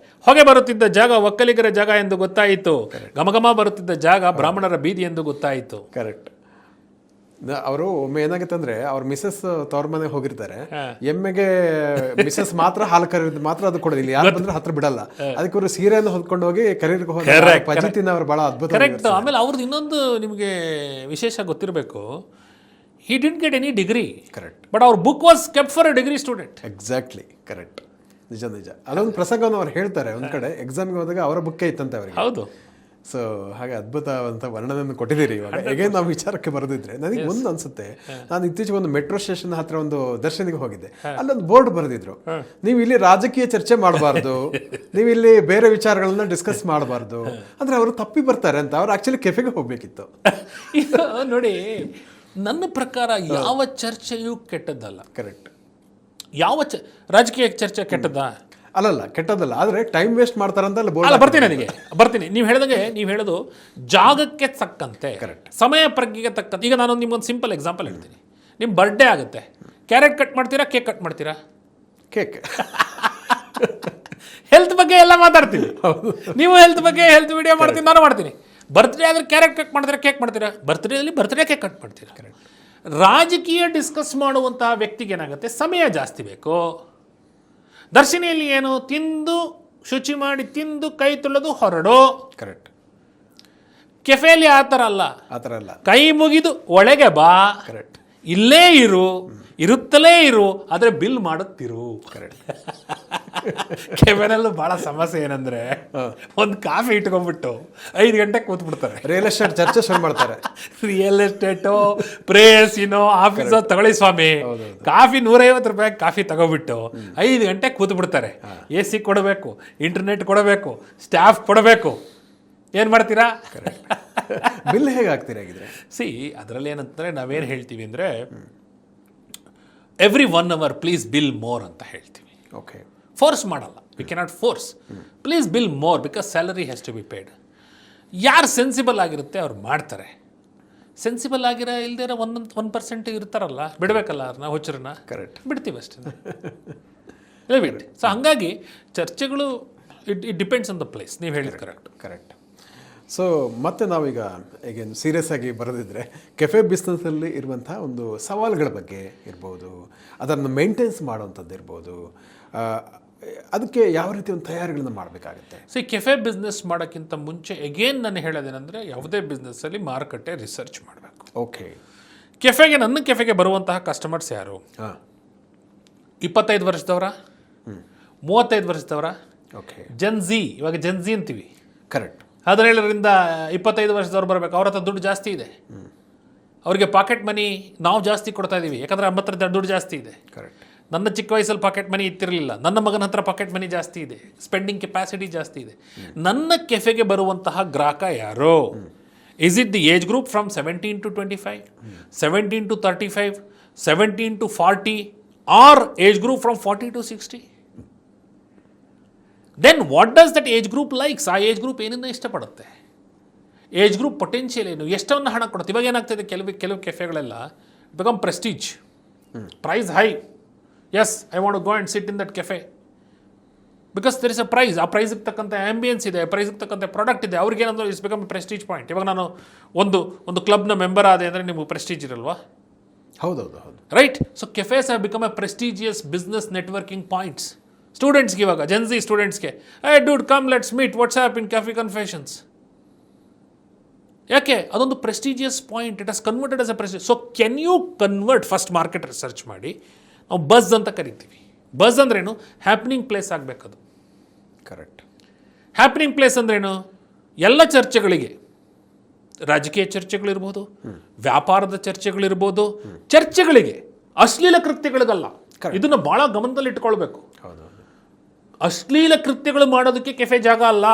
ಹೊಗೆ ಬರುತ್ತಿದ್ದ ಜಾಗ ಒಕ್ಕಲಿಗರ ಜಾಗ ಎಂದು ಗೊತ್ತಾಯಿತು, ಘಮಘಮ ಬರುತ್ತಿದ್ದ ಜಾಗ ಬ್ರಾಹ್ಮಣರ ಬೀದಿ ಎಂದು ಗೊತ್ತಾಯಿತು. ಕರೆಕ್ಟ್. ಅವರು ಒಮ್ಮೆ ಏನಾಗುತ್ತೆ ಅಂದ್ರೆ ಅವ್ರ ಮಿಸಸ್ ತವ್ರ ಮನೆಗೆ ಹೋಗಿರ್ತಾರೆ, ಎಮ್ಮೆಗೆ ಮಿಸಸ್ ಮಾತ್ರ ಹಾಲು ಕರೆಯೋದು ಮಾತ್ರ ಅದು ಕೊಡೋದಿಲ್ಲ, ಯಾರು ಬಂದ್ರೆ ಹತ್ರ ಬಿಡಲ್ಲ. ಅದಕ್ಕೆ ಅವರು ಸೀರೆಯನ್ನು ಹೊತ್ಕೊಂಡು ಹೋಗಿ ಕರೀರಿಗೆ ಹೋಗಿ ಪಜಿತಿನ ಅವ್ರು ಬಹಳ ಅದ್ಭುತ. ಕರೆಕ್ಟ್. ಆಮೇಲೆ ಅವ್ರದ್ದು ಇನ್ನೊಂದು ನಿಮಗೆ ವಿಶೇಷ ಗೊತ್ತಿರಬೇಕು, he didn't get any degree. Correct. But ಅವ್ರ book was kept for a degree student. Exactly. Correct. ನಿಜ ನಿಜ. ಅದೊಂದು ಪ್ರಸಂಗವನ್ನು ಅವ್ರು ಹೇಳ್ತಾರೆ, ಒಂದ್ ಕಡೆ ಎಕ್ಸಾಮ್ಗೆ ಹೋದಾಗ ಅವರ ಬುಕ್ಕೇ ಇತ್ತಂತೆ ಅವರಿಗೆ. ಹೌದು. ಸೊ ಹಾಗೆ ಅದ್ಭುತವಂತ ವರ್ಣನೆಯನ್ನು ಕೊಟ್ಟಿದ್ದೀರಿ. ಇವಾಗ ಹೇಗೆ ನಾವು ವಿಚಾರಕ್ಕೆ ಬರೆದಿದ್ರೆ ನನಗೆ ಒಂದು ಅನ್ಸುತ್ತೆ, ನಾನು ಇತ್ತೀಚೆಗೆ ಒಂದು ಮೆಟ್ರೋ ಸ್ಟೇಷನ್ ಹತ್ರ ಒಂದು ದರ್ಶನಿಗೆ ಹೋಗಿದ್ದೆ, ಅಲ್ಲೊಂದು ಬೋರ್ಡ್ ಬರೆದಿದ್ರು, ನೀವು ಇಲ್ಲಿ ರಾಜಕೀಯ ಚರ್ಚೆ ಮಾಡಬಾರ್ದು, ನೀವು ಇಲ್ಲಿ ಬೇರೆ ವಿಚಾರಗಳನ್ನ ಡಿಸ್ಕಸ್ ಮಾಡಬಾರ್ದು. ಅಂದ್ರೆ ಅವರು ತಪ್ಪಿ ಬರ್ತಾರೆ ಅಂತ. ಅವ್ರು ಆಕ್ಚುಲಿ ಕೆಫೆಗೆ ಹೋಗ್ಬೇಕಿತ್ತು. ನೋಡಿ, ನನ್ನ ಪ್ರಕಾರ ಯಾವ ಚರ್ಚೆಯೂ ಕೆಟ್ಟದ್ದಲ್ಲ. ಕರೆಕ್ಟ್. ಯಾವ ರಾಜಕೀಯ ಚರ್ಚೆ ಕೆಟ್ಟದ್ದಾ? ಅಲ್ಲಲ್ಲ, ಕೆಟ್ಟದಲ್ಲ. ಆದ್ರೆ ಟೈಮ್ ವೇಸ್ಟ್ ಮಾಡ್ತಾರಂತ ಅಲ್ಲ, ಬರ್ತೀನಿ. ನೀವು ಹೇಳಿದಂಗೆ, ನೀವು ಹೇಳೋದು ಜಾಗಕ್ಕೆ ತಕ್ಕಂತೆ, ಸಮಯ ಪ್ರಜ್ಞೆಗೆ ತಕ್ಕಂತೆ. ಈಗ ನಾನು ನಿಮ್ಗೊಂದು ಸಿಂಪಲ್ ಎಕ್ಸಾಂಪಲ್ ಹೇಳ್ತೀನಿ. ನಿಮ್ಮ ಬರ್ಡೇ ಆಗುತ್ತೆ, ಕ್ಯಾರೆಟ್ ಕಟ್ ಮಾಡ್ತೀರಾ, ಕೇಕ್ ಕಟ್ ಮಾಡ್ತೀರಾ? ಕೇಕ್. ಹೆಲ್ತ್ ಬಗ್ಗೆ ಎಲ್ಲ ಮಾತಾಡ್ತೀನಿ. ನೀವು ಹೆಲ್ತ್ ಬಗ್ಗೆ ಹೆಲ್ತ್ ವಿಡಿಯೋ ಮಾಡ್ತೀನಿ, ನಾನು ಮಾಡ್ತೀನಿ. ಬರ್ತ್ಡೇ ಆದ್ರೆ ಕ್ಯಾರೆಟ್ ಕಟ್ ಮಾಡ್ತೀರಾ, ಕೇಕ್ ಮಾಡ್ತೀರಾ? ಬರ್ತ್ಡೇಲಿ ಬರ್ತ್ಡೇ ಕೇಕ್ ಕಟ್ ಮಾಡ್ತೀರಾ. ರಾಜಕೀಯ ಡಿಸ್ಕಸ್ ಮಾಡುವಂತಹ ವ್ಯಕ್ತಿಗೆ ಏನಾಗುತ್ತೆ, ಸಮಯ ಜಾಸ್ತಿ ಬೇಕು. ದರ್ಶಿನಿಯಲ್ಲಿ ಏನು, ತಿಂದು ಶುಚಿ ಮಾಡಿ ತಿಂದು ಕೈ ತೊಳೆದು ಹೊರಡು. ಕರೆಕ್ಟ್. ಕೆಫೆಯಲ್ಲಿ ಆ ಥರ ಅಲ್ಲ, ಕೈ ಮುಗಿದು ಒಳಗೆ ಬಾ, ಕರೆಕ್ಟ್, ಇಲ್ಲೇ ಇರು, ಇರುತ್ತಲೇ ಇರು, ಆದರೆ ಬಿಲ್ ಮಾಡುತ್ತಿರು. ಕರೆಕ್ಟ್. ಕೆಫೆನಲ್ಲೂ ಭಾಳ ಸಮಸ್ಯೆ ಏನಂದ್ರೆ, ಒಂದು ಕಾಫಿ ಇಟ್ಕೊಂಡ್ಬಿಟ್ಟು 5 ಗಂಟೆಗೆ ಕೂತ್ಬಿಡ್ತಾರೆ. ರಿಯಲ್ ಎಸ್ಟೇಟ್ ಚರ್ಚೆ ಶುರು ಮಾಡ್ತಾರೆ. ರಿಯಲ್ ಎಸ್ಟೇಟು, ಪ್ರೇಯಸಿನೋ, ಆಫೀಸೋ ತಗೊಳ್ಳಿ ಸ್ವಾಮಿ, ಕಾಫಿ 150 ರೂಪಾಯಿ ಕಾಫಿ ತಗೋಬಿಟ್ಟು 5 ಗಂಟೆಗೆ ಕೂತ್ಬಿಡ್ತಾರೆ. AC ಕೊಡಬೇಕು, ಇಂಟರ್ನೆಟ್ ಕೊಡಬೇಕು, ಸ್ಟಾಫ್ ಕೊಡಬೇಕು. ಏನು ಮಾಡ್ತೀರಾ? ಬಿಲ್ ಹೇಗೆ ಹಾಕ್ತೀರಾ ಆಗಿದ್ರೆ? ಸಿ, ಅದರಲ್ಲಿ ಏನಂತಂದರೆ ನಾವೇನು ಹೇಳ್ತೀವಿ ಅಂದರೆ, every 1 hour please bill more ಅಂತ ಹೇಳ್ತೀವಿ. ಓಕೆ. ಫೋರ್ಸ್ ಮಾಡಲ್ಲ, we cannot force. Please bill more because salary has to be paid. ಯಾರು ಸೆನ್ಸಿಬಲ್ ಆಗಿರುತ್ತೆ ಅವ್ರು ಮಾಡ್ತಾರೆ. ಸೆನ್ಸಿಬಲ್ ಆಗಿರೋ ಇಲ್ದಿರೋ 1% ಇರ್ತಾರಲ್ಲ, ಬಿಡಬೇಕಲ್ಲ ಅವ್ರನ್ನ, ಹುಚ್ಚರನ್ನ. ಕರೆಕ್ಟ್. ಬಿಡ್ತೀವಿ ಅಷ್ಟೇ. ಬಿಟ್ಟು. ಸೊ ಹಾಗಾಗಿ ಚರ್ಚೆಗಳು it depends on the place. ನೀವು ಹೇಳಿದ ಕರೆಕ್ಟ್. ಸೊ ಮತ್ತೆ ನಾವೀಗ ಈಗ ಸೀರಿಯಸ್ ಆಗಿ ಬರೆದಿದ್ರೆ, ಕೆಫೆ ಬಿಸ್ನೆಸ್ಸಲ್ಲಿ ಇರುವಂತಹ ಒಂದು ಸವಾಲುಗಳ ಬಗ್ಗೆ ಇರ್ಬೋದು, ಅದನ್ನು ಮೇಂಟೆನ್ಸ್ ಮಾಡುವಂಥದ್ದು ಇರ್ಬೋದು, ಅದಕ್ಕೆ ಯಾವ ರೀತಿ ಒಂದು ತಯಾರಿಗಳನ್ನ ಮಾಡಬೇಕಾಗುತ್ತೆ? ಸೊ ಈ ಕೆಫೆ ಬಿಸ್ನೆಸ್ ಮಾಡೋಕ್ಕಿಂತ ಮುಂಚೆ ಎಗೇನ್ ನಾನು ಹೇಳೋದೇನೆಂದರೆ, ಯಾವುದೇ ಬಿಸ್ನೆಸ್ಸಲ್ಲಿ ಮಾರುಕಟ್ಟೆ ರಿಸರ್ಚ್ ಮಾಡಬೇಕು. ಓಕೆ. ನನ್ನ ಕೆಫೆಗೆ ಬರುವಂತಹ ಕಸ್ಟಮರ್ಸ್ ಯಾರು? 25 ವರ್ಷದವರ, 35 ವರ್ಷದವರ, ಓಕೆ, ಜನ್ಜಿ. ಇವಾಗ ಜನ್ಜಿ ಅಂತೀವಿ. ಕರೆಕ್ಟ್. 17ರಿಂದ 25 ವರ್ಷದವ್ರು ಬರಬೇಕು. ಅವ್ರ ಹತ್ರ ದುಡ್ಡು ಜಾಸ್ತಿ ಇದೆ, ಅವರಿಗೆ ಪಾಕೆಟ್ ಮನಿ ನಾವು ಜಾಸ್ತಿ ಕೊಡ್ತಾ ಇದ್ದೀವಿ, ಯಾಕಂದರೆ 50 ದುಡ್ಡು ಜಾಸ್ತಿ ಇದೆ. ಕರೆಕ್ಟ್. ನನ್ನ ಚಿಕ್ಕ ವಯಸ್ಸಲ್ಲಿ ಪಾಕೆಟ್ ಮನಿ ಇತ್ತಿರಲಿಲ್ಲ, ನನ್ನ ಮಗನ ಹತ್ರ ಪಾಕೆಟ್ ಮನಿ ಜಾಸ್ತಿ ಇದೆ, ಸ್ಪೆಂಡಿಂಗ್ ಕೆಪಾಸಿಟಿ ಜಾಸ್ತಿ ಇದೆ. ನನ್ನ ಕೆಫೆಗೆ ಬರುವಂತಹ ಗ್ರಾಹಕ ಯಾರು? Is it the age group from 17 to 25, 17 to 35, 17 to 40, are age group from 40 to 60? Then what does that age group likes? ಆ ಏಜ್ ಗ್ರೂಪ್ ಏನನ್ನ ಇಷ್ಟಪಡುತ್ತೆ? ಏಜ್ ಗ್ರೂಪ್ ಪೊಟೆನ್ಷಿಯಲ್ ಏನು, ಎಷ್ಟನ್ನು ಹಣ ಕೊಡುತ್ತೆ? ಇವಾಗ ಏನಾಗ್ತಾಯಿದೆ, ಕೆಲವು ಕೆಫೆಗಳೆಲ್ಲ become prestige, price high. Yes, I want to go and sit in that cafe because there is a price. ಆ ಪ್ರೈಸ್ಗೆ ತಕ್ಕಂಥ ಆ್ಯಂಬಿಯನ್ಸ್ ಇದೆ, ಪ್ರೈಸ್ಗೆ ತಕ್ಕಂಥ ಪ್ರಾಡಕ್ಟ್ ಇದೆ. ಅವ್ರಿಗೇನಂದ್ರೆ ಇಟ್ಸ್ ಬಿಕಮ್ ಪ್ರೆಸ್ಟೀಜ್ ಪಾಯಿಂಟ್. ಇವಾಗ ನಾನು ಒಂದು ಕ್ಲಬ್ನ ಮೆಂಬರ್ ಆದೆ ಅಂದರೆ ನಿಮಗೆ ಪ್ರೆಸ್ಟೀಜ್ ಇರಲ್ವಾ? ಹೌದೌದು. Right. So cafes have become a prestigious business networking points. ಸ್ಟೂಡೆಂಟ್ಸ್ಗೆ, ಇವಾಗ ಜೆನ್ಜಿ ಸ್ಟೂಡೆಂಟ್ಸ್ಗೆ, hey dude come let's meet, what's up in cafe confessions. ಯಾಕೆ? ಅದೊಂದು ಪ್ರೆಸ್ಟೀಜಿಯಸ್ ಪಾಯಿಂಟ್. It has converted as a prestige. So can you convert? First market research ಮಾಡಿ. ನಾವು ಬಸ್ ಅಂತ ಕರಿತೀವಿ. ಬಸ್ ಅಂದ್ರೇನು? ಹ್ಯಾಪ್ನಿಂಗ್ ಪ್ಲೇಸ್ ಆಗಬೇಕದು. ಕರೆಕ್ಟ್. ಹ್ಯಾಪನಿಂಗ್ ಪ್ಲೇಸ್ ಅಂದ್ರೇನು? ಎಲ್ಲ ಚರ್ಚೆಗಳಿಗೆ, ರಾಜಕೀಯ ಚರ್ಚೆಗಳಿರ್ಬೋದು, ವ್ಯಾಪಾರದ ಚರ್ಚೆಗಳಿರ್ಬೋದು, ಚರ್ಚೆಗಳಿಗೆ, ಅಶ್ಲೀಲ ಕೃತ್ಯಗಳಿಗಲ್ಲ. ಇದನ್ನು ಭಾಳ ಗಮನದಲ್ಲಿ ಇಟ್ಕೊಳ್ಬೇಕು. ಅಶ್ಲೀಲ ಕೃತ್ಯಗಳು ಮಾಡೋದಕ್ಕೆ ಕೆಫೆ ಜಾಗ ಅಲ್ಲ.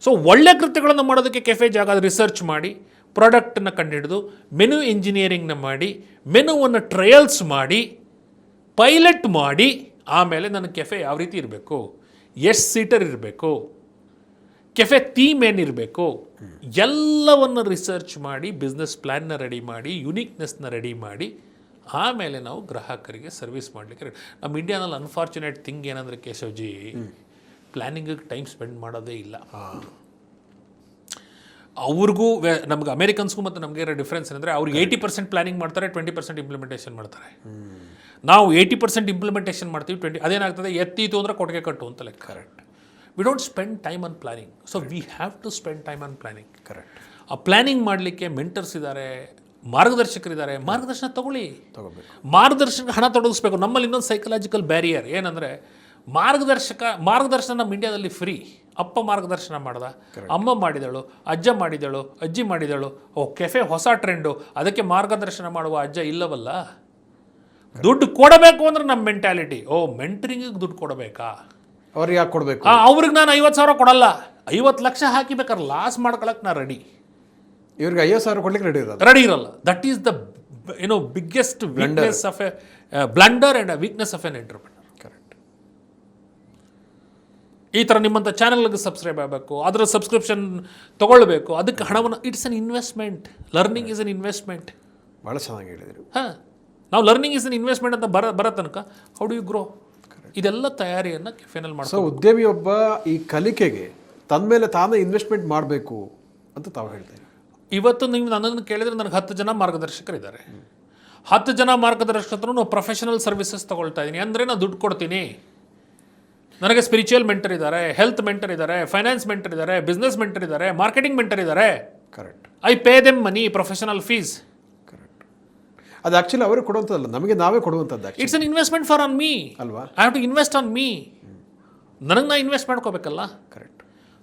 ಸೊ ಒಳ್ಳೆ ಕೃತ್ಯಗಳನ್ನು ಮಾಡೋದಕ್ಕೆ ಕೆಫೆ ಜಾಗ. ರಿಸರ್ಚ್ ಮಾಡಿ, ಪ್ರಾಡಕ್ಟನ್ನು ಕಂಡುಹಿಡಿದು, ಮೆನು ಇಂಜಿನಿಯರಿಂಗ್ನ ಮಾಡಿ, ಮೆನುವನ್ನು ಟ್ರಯಲ್ಸ್ ಮಾಡಿ, ಪೈಲಟ್ ಮಾಡಿ, ಆಮೇಲೆ ನನ್ನ ಕೆಫೆ ಯಾವ ರೀತಿ ಇರಬೇಕು, ಎಷ್ಟು ಸೀಟರ್ ಇರಬೇಕು, ಕೆಫೆ ಥೀಮ್ ಏನಿರಬೇಕು, ಎಲ್ಲವನ್ನು ರಿಸರ್ಚ್ ಮಾಡಿ, ಬಿಸ್ನೆಸ್ ಪ್ಲ್ಯಾನ್ನ ರೆಡಿ ಮಾಡಿ, ಯುನೀಕ್ನೆಸ್ನ ರೆಡಿ ಮಾಡಿ, ಆಮೇಲೆ ನಾವು ಗ್ರಾಹಕರಿಗೆ ಸರ್ವಿಸ್ ಮಾಡಲಿಕ್ಕೆ ರೆಡಿ. ನಮ್ಮ ಇಂಡಿಯಾನಲ್ಲಿ ಅನ್ಫಾರ್ಚುನೇಟ್ ಥಿಂಗ್ ಏನಂದರೆ ಕೇಶವ್ಜಿ, ಪ್ಲ್ಯಾನಿಂಗಿಗೆ ಟೈಮ್ ಸ್ಪೆಂಡ್ ಮಾಡೋದೇ ಇಲ್ಲ. ಅವ್ರಿಗೂ ನಮ್ಗೆ ಅಮೇರಿಕನ್ಸ್ಗೂ ಮತ್ತು ನಮಗೆ ಇರೋ ಡಿಫ್ರೆನ್ಸ್ ಏನಂದರೆ ಅವ್ರಿಗೆ 80% ಪ್ಲ್ಯಾನಿಂಗ್ ಮಾಡ್ತಾರೆ, 20% ಇಂಪ್ಲಿಮೆಂಟೇಷನ್ ಮಾಡ್ತಾರೆ. ನಾವು 80% ಇಂಪ್ಲಿಮೆಂಟೇಷನ್ ಮಾಡ್ತೀವಿ, ಅದೇನಾಗ್ತದೆ, ಎತ್ತೀತು ಅಂದರೆ ಕೊಟ್ಟಿಗೆ ಕಟ್ಟು ಅಂತ ಲೆಕ್ಕ. Correct. We don't spend time on planning. So we have to spend time on planning. Correct. ಆ ಪ್ಲ್ಯಾನಿಂಗ್ ಮಾಡಲಿಕ್ಕೆ ಮೆಂಟರ್ಸ್ ಇದ್ದಾರೆ, ಮಾರ್ಗದರ್ಶಕರಿದ್ದಾರೆ. ಮಾರ್ಗದರ್ಶನ ತಗೋಬೇಕು. ಮಾರ್ಗದರ್ಶನಕ್ಕೆ ಹಣ ತೊಡಗಿಸ್ಬೇಕು. ನಮ್ಮಲ್ಲಿ ಇನ್ನೊಂದು ಸೈಕಲಾಜಿಕಲ್ ಬ್ಯಾರಿಯರ್ ಏನಂದರೆ, ಮಾರ್ಗದರ್ಶನ ನಮ್ಮ ಇಂಡಿಯಾದಲ್ಲಿ ಫ್ರೀ. ಅಪ್ಪ ಮಾರ್ಗದರ್ಶನ ಮಾಡ್ದ, ಅಮ್ಮ ಮಾಡಿದಳು, ಅಜ್ಜ ಮಾಡಿದಳು, ಅಜ್ಜಿ ಮಾಡಿದಳು. ಕೆಫೆ ಹೊಸ ಟ್ರೆಂಡು, ಅದಕ್ಕೆ ಮಾರ್ಗದರ್ಶನ ಮಾಡುವ ಅಜ್ಜ ಇಲ್ಲವಲ್ಲ. ದುಡ್ಡು ಕೊಡಬೇಕು ಅಂದ್ರೆ ನಮ್ಮ ಮೆಂಟ್ಯಾಲಿಟಿ, ಮೆಂಟ್ರಿಂಗಿಗೆ ದುಡ್ಡು ಕೊಡಬೇಕಾ, ಅವ್ರಿಗೆ ಯಾಕೆ ಕೊಡಬೇಕು? ಅವ್ರಿಗೆ ನಾನು 50,000 ಕೊಡಲ್ಲ, 50 ಲಕ್ಷ ಹಾಕಿ ಬೇಕಾದ್ರೆ ಲಾಸ್ ಮಾಡ್ಕೊಳಕ್ಕೆ ನಾ ರೆಡಿ. ಇವ್ರಿಗೆ 50,000 ಕೊಡ್ಲಿಕ್ಕೆ ರೆಡಿ ಇರಲ್ಲ. That is the biggest weakness of A blunder and weakness of N entrepreneur. Correct. ಈ ಥರ ನಿಮ್ಮಂಥ ಚಾನಲ್ಗೆ ಸಬ್ಸ್ಕ್ರೈಬ್ ಆಗಬೇಕು, ಅದರ ಸಬ್ಸ್ಕ್ರಿಪ್ಷನ್ ತೊಗೊಳ್ಬೇಕು, ಅದಕ್ಕೆ ಹಣವನ್ನು, it's an investment. Learning is an investment. ಭಾಳ ಚೆನ್ನಾಗಿ ಹೇಳಿದರು. ನಾವು ಲರ್ನಿಂಗ್ ಈಸ್ ಅನ್ ಇನ್ವೆಸ್ಟ್ಮೆಂಟ್ ಅಂತ ಬರೋ ತನಕ ಹೌ ಡು ಯು ಗ್ರೋ? ಇದೆಲ್ಲ ತಯಾರಿಯನ್ನು ಕೆಫೆನಲ್ಲಿ ಮಾಡಿ. ಸೊ ಉದ್ಯಮಿಯೊಬ್ಬ ಈ ಕಲಿಕೆಗೆ ತನ್ನ ಮೇಲೆ ತಾನೇ ಇನ್ವೆಸ್ಟ್ಮೆಂಟ್ ಮಾಡಬೇಕು ಅಂತ ತಾವು ಹೇಳ್ತಾರೆ. ಇವತ್ತು ನೀವು ನನ್ನನ್ನು ಕೇಳಿದರೆ ನನಗೆ 10 ಜನ ಮಾರ್ಗದರ್ಶಕರಿದ್ದಾರೆ. 10 ಜನ ಮಾರ್ಗದರ್ಶಕರು ನಾವು ಪ್ರೊಫೆಷನಲ್ ಸರ್ವಿಸಸ್ ತೊಗೊಳ್ತಾ ಇದ್ದೀನಿ. ಅಂದರೆ ನಾನು ದುಡ್ಡು ಕೊಡ್ತೀನಿ. ನನಗೆ ಸ್ಪಿರಿಚುವಲ್ ಮೆಂಟರ್ ಇದ್ದಾರೆ, ಹೆಲ್ತ್ ಮೆಂಟರ್ ಇದ್ದಾರೆ, ಫೈನಾನ್ಸ್ ಮೆಂಟರ್ ಇದ್ದಾರೆ, ಬಿಸ್ನೆಸ್ ಮೆಂಟರ್ ಇದ್ದಾರೆ, ಮಾರ್ಕೆಟಿಂಗ್ ಮೆಂಟರ್ ಇದ್ದಾರೆ. Correct. I pay them money, professional fees. Correct. ಅದು ಆ್ಯಕ್ಚುಲಿ ಅವ್ರಿಗೆ ಕೊಡುವಂಥದ್ದಲ್ಲ, ನಮಗೆ ನಾವೇ ಕೊಡುವಂಥದ್ದು. It's an investment for on me ಅಲ್ವಾ? I have to invest on me. ನನಗೆ ನಾ ಇನ್ವೆಸ್ಟ್ ಮಾಡ್ಕೋಬೇಕಲ್ಲ. ಕರೆಕ್ಟ್.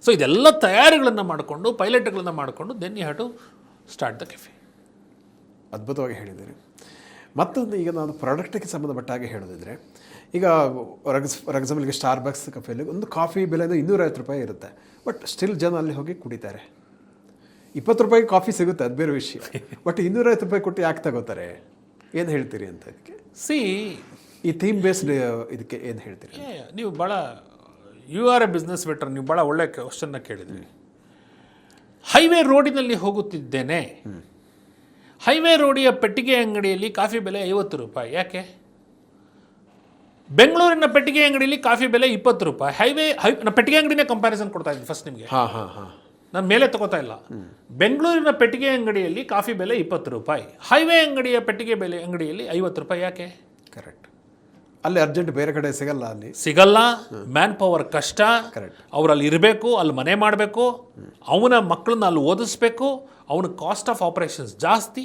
ಸೊ ಇದೆಲ್ಲ ತಯಾರಿಗಳನ್ನು ಮಾಡಿಕೊಂಡು, ಪೈಲಟ್ಗಳನ್ನು ಮಾಡಿಕೊಂಡು, then you have to start the cafe. ಅದ್ಭುತವಾಗಿ ಹೇಳಿದ್ದೀರಿ. ಮತ್ತೊಂದು, ಈಗ ನಾನು ಪ್ರಾಡಕ್ಟಿಗೆ ಸಂಬಂಧಪಟ್ಟ ಹಾಗೆ ಹೇಳೋದಿದ್ರೆ, ಈಗ ಫಾರ್ ಎಕ್ಸಾಂಪಲ್ ಈಗ ಸ್ಟಾರ್ಬಕ್ಸ್ ಕಫೆಯಲ್ಲಿ ಒಂದು ಕಾಫಿ ಬೆಲೆ $250 ಇರುತ್ತೆ. ಬಟ್ ಸ್ಟಿಲ್ ಜನ ಅಲ್ಲಿ ಹೋಗಿ ಕುಡಿತಾರೆ. $20 ಕಾಫಿ ಸಿಗುತ್ತೆ, ಅದು ಬೇರೆ ವಿಷಯ. ಬಟ್ $250 ಕೊಟ್ಟು ಯಾಕೆ ತಗೋತಾರೆ? ಏನು ಹೇಳ್ತೀರಿ ಅಂತ ಇದಕ್ಕೆ? ಈ ಥೀಮ್ ಬೇಸ್ಡ್ ಇದಕ್ಕೆ ಏನು ಹೇಳ್ತೀರಿ? ನೀವು ಭಾಳ ಯು ಆರ್ ಎ ಬಿಸ್ನೆಸ್ ವೆಟರ್, ನೀವು ಭಾಳ ಒಳ್ಳೆ ಕ್ವಶನ್ನ ಕೇಳಿದ್ರಿ. ಹೈವೇ ರೋಡಿನಲ್ಲಿ ಹೋಗುತ್ತಿದ್ದೇನೆ, ಹೈವೇ ರೋಡಿಯ ಪೆಟ್ಟಿಗೆ ಅಂಗಡಿಯಲ್ಲಿ ಕಾಫಿ ಬೆಲೆ $50. ಯಾಕೆ? ಬೆಂಗಳೂರಿನ ಪೆಟ್ಟಿಗೆ ಅಂಗಡಿಯಲ್ಲಿ ಕಾಫಿ ಬೆಲೆ $20. ನಾನು ಪೆಟ್ಟಿಗೆ ಅಂಗಡಿನೇ ಕಂಪ್ಯಾರಿಸನ್ ಕೊಡ್ತಾ ಇದ್ದೀನಿ ಫಸ್ಟ್ ನಿಮಗೆ. ನಾನು ಮೇಲೆ ತಗೋತಾ ಇಲ್ಲ. ಬೆಂಗಳೂರಿನ ಪೆಟ್ಟಿಗೆ ಅಂಗಡಿಯಲ್ಲಿ ಕಾಫಿ ಬೆಲೆ $20, ಹೈವೇ ಅಂಗಡಿಯ ಪೆಟ್ಟಿಗೆ ಬೆಲೆ ಅಂಗಡಿಯಲ್ಲಿ $50. ಯಾಕೆ? ಕರೆಕ್ಟ್. ಅಲ್ಲಿ ಅರ್ಜೆಂಟ್ ಬೇರೆ ಕಡೆ ಸಿಗಲ್ಲ, ಅಲ್ಲಿ ಸಿಗಲ್ಲ. ಮ್ಯಾನ್ ಪವರ್ ಕಷ್ಟ. ಕರೆಕ್ಟ್. ಅವ್ರು ಅಲ್ಲಿ ಇರಬೇಕು, ಅಲ್ಲಿ ಮನೆ ಮಾಡಬೇಕು, ಅವನ ಮಕ್ಕಳನ್ನ ಅಲ್ಲಿ ಓದಿಸ್ಬೇಕು, ಅವನ ಕಾಸ್ಟ್ ಆಫ್ ಆಪರೇಷನ್ಸ್ ಜಾಸ್ತಿ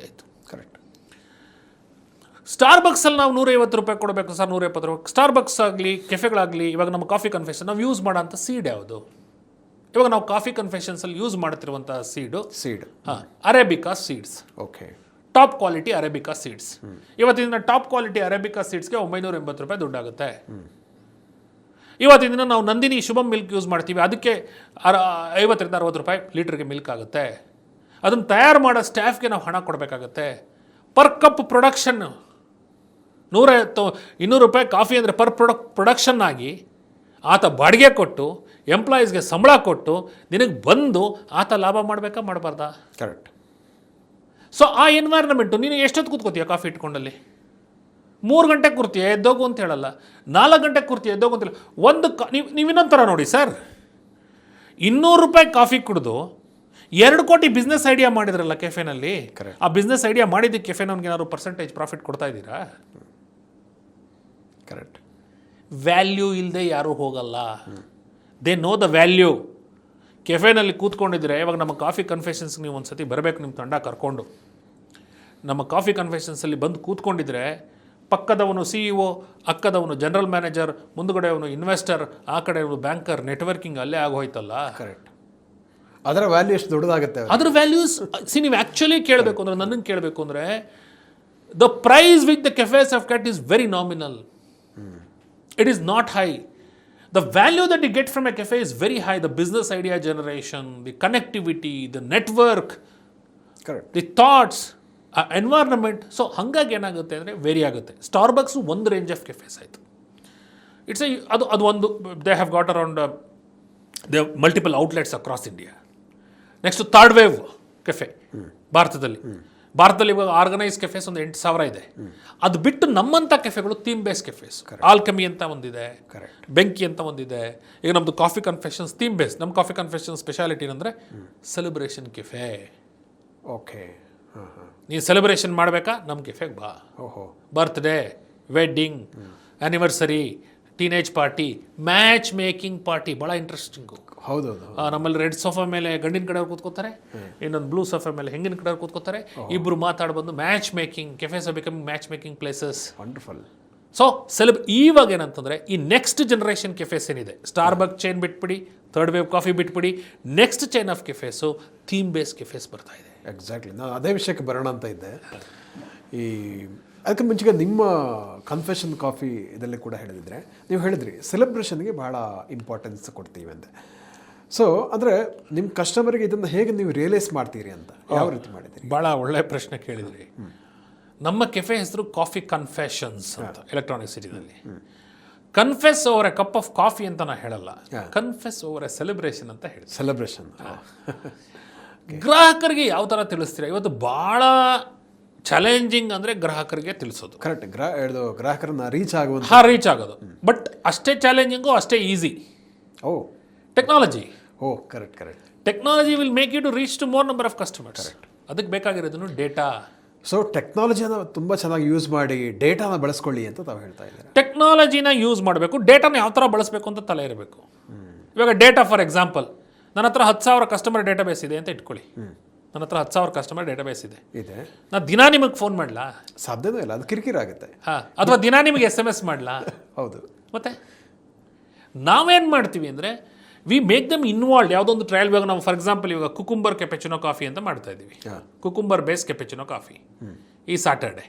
ಆಯಿತು. ಕರೆಕ್ಟ್. ಸ್ಟಾರ್ಬಕ್ಸಲ್ಲಿ ನಾವು $150 ಕೊಡಬೇಕು ಸರ್, $170. ಸ್ಟಾರ್ಬಕ್ಸ್ ಆಗಲಿ, ಕೆಫೆಗಳಾಗಲಿ, ಇವಾಗ ನಮ್ಮ ಕಾಫಿ ಕನ್ಫೆಷನ್ ನಾವು ಯೂಸ್ ಮಾಡೋಂಥ ಸೀಡ್ ಯಾವುದು? ಇವಾಗ ನಾವು ಕಾಫಿ ಕನ್ಫೆಷನ್ಸಲ್ಲಿ ಯೂಸ್ ಮಾಡ್ತಿರುವಂಥ seed arabica seeds. Okay. Top quality arabica seeds. ಇವತ್ತಿನ ಟಾಪ್ ಕ್ವಾಲಿಟಿ ಅರೇಬಿಕಾ ಸೀಡ್ಸ್ಗೆ $980 ದುಡ್ಡಾಗುತ್ತೆ. ಇವತ್ತಿನ ನಾವು ನಂದಿನಿ ಶುಭಮ್ ಮಿಲ್ಕ್ ಯೂಸ್ ಮಾಡ್ತೀವಿ, ಅದಕ್ಕೆ $50-60 ಲೀಟ್ರಿಗೆ ಮಿಲ್ಕ್ ಆಗುತ್ತೆ. ಅದನ್ನು ತಯಾರು ಮಾಡೋ ಸ್ಟಾಫ್ಗೆ ನಾವು ಹಣ ಕೊಡಬೇಕಾಗತ್ತೆ. ಪರ್ ಕಪ್ ಪ್ರೊಡಕ್ಷನ್ $150-200 ಕಾಫಿ ಅಂದರೆ ಪರ್ ಪ್ರೊಡಕ್ಷನ್ ಆಗಿ ಆತ ಬಾಡಿಗೆ ಕೊಟ್ಟು, ಎಂಪ್ಲಾಯೀಸ್ಗೆ ಸಂಬಳ ಕೊಟ್ಟು, ನಿನಗೆ ಬಂದು ಆತ ಲಾಭ ಮಾಡಬೇಕಾ ಮಾಡಬಾರ್ದಾ? ಕರೆಕ್ಟ್. ಸೊ ಆ ಎನ್ವೈರ್ನಮೆಂಟು, ನೀನು ಎಷ್ಟೊತ್ತು ಕೂತ್ಕೋತೀಯ ಕಾಫಿ ಇಟ್ಕೊಂಡಲ್ಲಿ? 3 ಗಂಟೆಗೆ ಕೂರ್ತೀಯ, ಎದ್ದೋಗು ಅಂತ ಹೇಳಲ್ಲ. 4 ಗಂಟೆಗೆ ಕೂರ್ತೀಯ, ಎದ್ದೋಗು ಅಂತ ಹೇಳ. ನೀವು ಇನ್ನೊಂದು ಥರ ನೋಡಿ ಸರ್, $200 ಕಾಫಿ ಕುಡಿದು 2 ಕೋಟಿ ಬಿಸ್ನೆಸ್ ಐಡಿಯಾ ಮಾಡಿದ್ರಲ್ಲ ಕೆಫೆನಲ್ಲಿ. ಆ ಬಿಸ್ನೆಸ್ ಐಡಿಯಾ ಮಾಡಿದ್ದಕ್ಕೆ ಕೆಫೆನವ್ನಿಗೆ ಏನಾದ್ರು ಪರ್ಸೆಂಟೇಜ್ ಪ್ರಾಫಿಟ್ ಕೊಡ್ತಾ ಇದ್ದೀರಾ? ಕರೆಕ್ಟ್. ವ್ಯಾಲ್ಯೂ ಇಲ್ಲದೆ ಯಾರೂ ಹೋಗಲ್ಲ. They know the value. ಕೆಫೆನಲ್ಲಿ ಕೂತ್ಕೊಂಡಿದ್ರೆ, ಇವಾಗ ನಮ್ಮ ಕಾಫಿ ಕನ್ಫೆಷನ್ಸ್ಗೆ ನೀವು ಒಂದು ಸತಿ ಬರಬೇಕು, ನಿಮ್ಮ ತಂಡ ಕರ್ಕೊಂಡು ನಮ್ಮ ಕಾಫಿ ಕನ್ಫೆಷನ್ಸಲ್ಲಿ ಬಂದು ಕೂತ್ಕೊಂಡಿದ್ರೆ ಪಕ್ಕದವನು CEO, ಅಕ್ಕದವನು ಜನರಲ್ ಮ್ಯಾನೇಜರ್, ಮುಂದುಗಡೆ ಅವನು ಇನ್ವೆಸ್ಟರ್, ಆ ಕಡೆ ಅವನು ಬ್ಯಾಂಕರ್, ನೆಟ್ವರ್ಕಿಂಗ್ ಅಲ್ಲೇ ಆಗೋಯ್ತಲ್ಲ. ಕರೆಕ್ಟ್. ಅದರ ವ್ಯಾಲ್ಯೂ ಎಷ್ಟು ದೊಡ್ಡದಾಗುತ್ತೆ. ಅದ್ರ ವ್ಯಾಲ್ಯೂಸ್ ನೀವು ಆ್ಯಕ್ಚುಲಿ ಕೇಳಬೇಕು ಅಂದರೆ, ನನ್ನನ್ನು ಕೇಳಬೇಕು ಅಂದರೆ, the price which the cafes have kept is very nominal. It is not high. The value that you get from a cafe is very high. The business idea generation, the connectivity, the network, correct, the thoughts, environment. So ಹಾಗಾಗಿ ಏನಾಗುತ್ತೆ ಅಂದರೆ ವೇರಿ ಆಗುತ್ತೆ. ಸ್ಟಾರ್ಬಕ್ಸ್ ಒಂದು ರೇಂಜ್ ಆಫ್ ಕೆಫೆಸ್ ಆಯಿತು. ಇಟ್ಸ್ ಅದು ಒಂದು they have got around they multiple outlets across India. Next third wave cafe ಭಾರತದಲ್ಲಿ ಇವಾಗ ಆರ್ಗನೈಸ್ ಕೆಫೆಸ್ ಒಂದು 8,000 ಇದೆ. ಅದು ಬಿಟ್ಟು ನಮ್ಮಂಥ ಕೆಫೆಗಳು ಥೀಮ್ ಬೇಸ್ ಕೆಫೆಸ್. ಆಲ್ಕಮಿ ಅಂತ ಒಂದಿದೆ, ಬೆಂಕಿ ಅಂತ ಒಂದಿದೆ. ಈಗ ನಮ್ಮದು ಕಾಫಿ ಕನ್ಫೆಷನ್ಸ್ ಥೀಮ್ ಬೇಸ್. ನಮ್ಮ ಕಾಫಿ ಕನ್ಫೆಷನ್ ಸ್ಪೆಷಾಲಿಟಿ ಏನಂದರೆ ಸೆಲೆಬ್ರೇಷನ್ ಕೆಫೆ. ಓಕೆ, ನೀನು ಸೆಲೆಬ್ರೇಷನ್ ಮಾಡಬೇಕಾ ನಮ್ಮ ಕೆಫೆಗೆ ಬಾ. Birthday, wedding, anniversary, teenage party, match making party, ಭಾಳ ಇಂಟ್ರೆಸ್ಟಿಂಗು. ಹೌದೌದು. ನಮ್ಮಲ್ಲಿ ರೆಡ್ ಸೋಫಾ ಮೇಲೆ ಗಂಡಿನ ಕಡೆಯವ್ರು ಕೂತ್ಕೋತಾರೆ, ಇನ್ನೊಂದು ಬ್ಲೂ ಸೋಫಾ ಮೇಲೆ ಹೆಂಗಿನ ಕಡೆಯವ್ರು ಕೂತ್ಕೋತಾರೆ. ಇಬ್ಬರು ಮಾತಾಡಿ ಬಂದು match making. Cafes are becoming match making places. Wonderful. So ಇವಾಗ ಏನಂತಂದರೆ ಈ ನೆಕ್ಸ್ಟ್ ಜನರೇಷನ್ ಕೆಫೆಸ್ ಏನಿದೆ, ಸ್ಟಾರ್ಬಕ್ ಚೈನ್ ಬಿಟ್ಬಿಡಿ, ಥರ್ಡ್ ವೇವ್ ಕಾಫಿ ಬಿಟ್ಬಿಡಿ, next chain of cafes theme base cafes ಬರ್ತಾ ಇದೆ. ಎಕ್ಸಾಕ್ಟ್ಲಿ, ನಾನು ಅದೇ ವಿಷಯಕ್ಕೆ ಬರೋಣ ಅಂತ ಇದ್ದೆ. ಈ ಅದಕ್ಕೆ ಮುಂಚೆಗೆ ನಿಮ್ಮ ಕನ್ಫೆಷನ್ ಕಾಫಿ ಇದರಲ್ಲಿ ಕೂಡ ಹೇಳಿದ್ರೆ, ನೀವು ಹೇಳಿದ್ರಿ ಸೆಲೆಬ್ರೇಷನ್ಗೆ ಭಾಳ ಇಂಪಾರ್ಟೆನ್ಸ್ ಕೊಡ್ತೀವಿ ಅಂತ. ಸೊ ಅಂದರೆ ನಿಮ್ಮ ಕಸ್ಟಮರ್ಗೆ ಇದನ್ನು ಹೇಗೆ ನೀವು ರಿಯಲೈಸ್ ಮಾಡ್ತೀರಿ ಅಂತ ಯಾವ ರೀತಿ ಮಾಡಿದ್ದೀರಿ? ಭಾಳ ಒಳ್ಳೆಯ ಪ್ರಶ್ನೆ ಕೇಳಿದ್ರಿ. ನಮ್ಮ ಕೆಫೆ ಹೆಸರು ಕಾಫಿ ಕನ್ಫೆಷನ್ಸ್ ಅಂತ ಎಲೆಕ್ಟ್ರಾನಿಕ್ ಸಿಟಿನಲ್ಲಿ. Confess over a cup of coffee ಅಂತ ನಾನು ಹೇಳಲ್ಲ, ಕನ್ಫೆಸ್ ಓವರ್ ಎ ಸೆಲೆಬ್ರೇಷನ್ ಅಂತ ಹೇಳಿ. ಸೆಲೆಬ್ರೇಷನ್ ಗ್ರಾಹಕರಿಗೆ ಯಾವ ಥರ ತಿಳಿಸ್ತೀರಾ? ಇವತ್ತು ಭಾಳ ಚಾಲೆಂಜಿಂಗ್ ಅಂದರೆ ಗ್ರಾಹಕರಿಗೆ ತಿಳಿಸೋದು. ಕರೆಕ್ಟ್, ಗ್ರಾಹಕರನ್ನ ರೀಚ್ ಆಗೋದು. ಬಟ್ ಅಷ್ಟೇ ಚಾಲೆಂಜಿಂಗು, ಅಷ್ಟೇ easy. Technology. Correct. Technology will make you to reach to more number of customers. ಅದಕ್ಕೆ ಬೇಕಾಗಿರೋದು ಡೇಟಾ. ಸೊ ಟೆಕ್ನಾಲಜಿನ ತುಂಬ ಚೆನ್ನಾಗಿ ಯೂಸ್ ಮಾಡಿ ಡೇಟಾನ ಬಳಸ್ಕೊಳ್ಳಿ ಅಂತ ತಾವು ಹೇಳ್ತಾ ಇದ್ದಾರೆ. ಟೆಕ್ನಾಲಜಿನ ಯೂಸ್ ಮಾಡಬೇಕು, ಡೇಟಾನ ಯಾವ ಥರ ಬಳಸಬೇಕು ಅಂತ ತಲೆ ಇರಬೇಕು. ಇವಾಗ ಡೇಟಾ, ಫಾರ್ ಎಕ್ಸಾಂಪಲ್, ನನ್ನ ಹತ್ರ 10,000 ಕಸ್ಟಮರ್ ಡೇಟಾಬೇಸ್ ಇದೆ ಅಂತ ಇಟ್ಕೊಳ್ಳಿ. ನನ್ನ ಹತ್ರ 10,000 ಕಸ್ಟಮರ್ ಡೇಟಾಬೇಸ್ ಇದೆ. ನಾನು ದಿನ ನಿಮಗೆ ಫೋನ್ ಮಾಡಲಾ? ಸಾಧ್ಯನೇ ಇಲ್ಲ, ಅದು ಕಿರಿಕಿರಿ ಆಗುತ್ತೆ. ಅಥವಾ ದಿನ ನಿಮಗೆ SMS ಮಾಡಲಾ? ಹೌದು. ಮತ್ತೆ ನಾವೇನು ಮಾಡ್ತೀವಿ ಅಂದರೆ ವಿ ಮೇಕ್ ದಮ್ ಇನ್ವಾಲ್ವ್. ಯಾವುದೊಂದು ಟ್ರಯಲ್, ಇವಾಗ ನಾವು ಫಾರ್ ಎಕ್ಸಾಂಪಲ್ ಇವಾಗ ಕುಕುಂಬರ್ ಕೆಪೆಚಿನೋ ಕಾಫಿ ಅಂತ ಮಾಡ್ತಾ ಇದ್ದೀವಿ. ಕುಕುಂಬರ್ ಬೇಸ್ ಕೆಪೆಚಿನೋ ಕಾಫಿ ಈ ಸ್ಯಾಟರ್ಡೆ.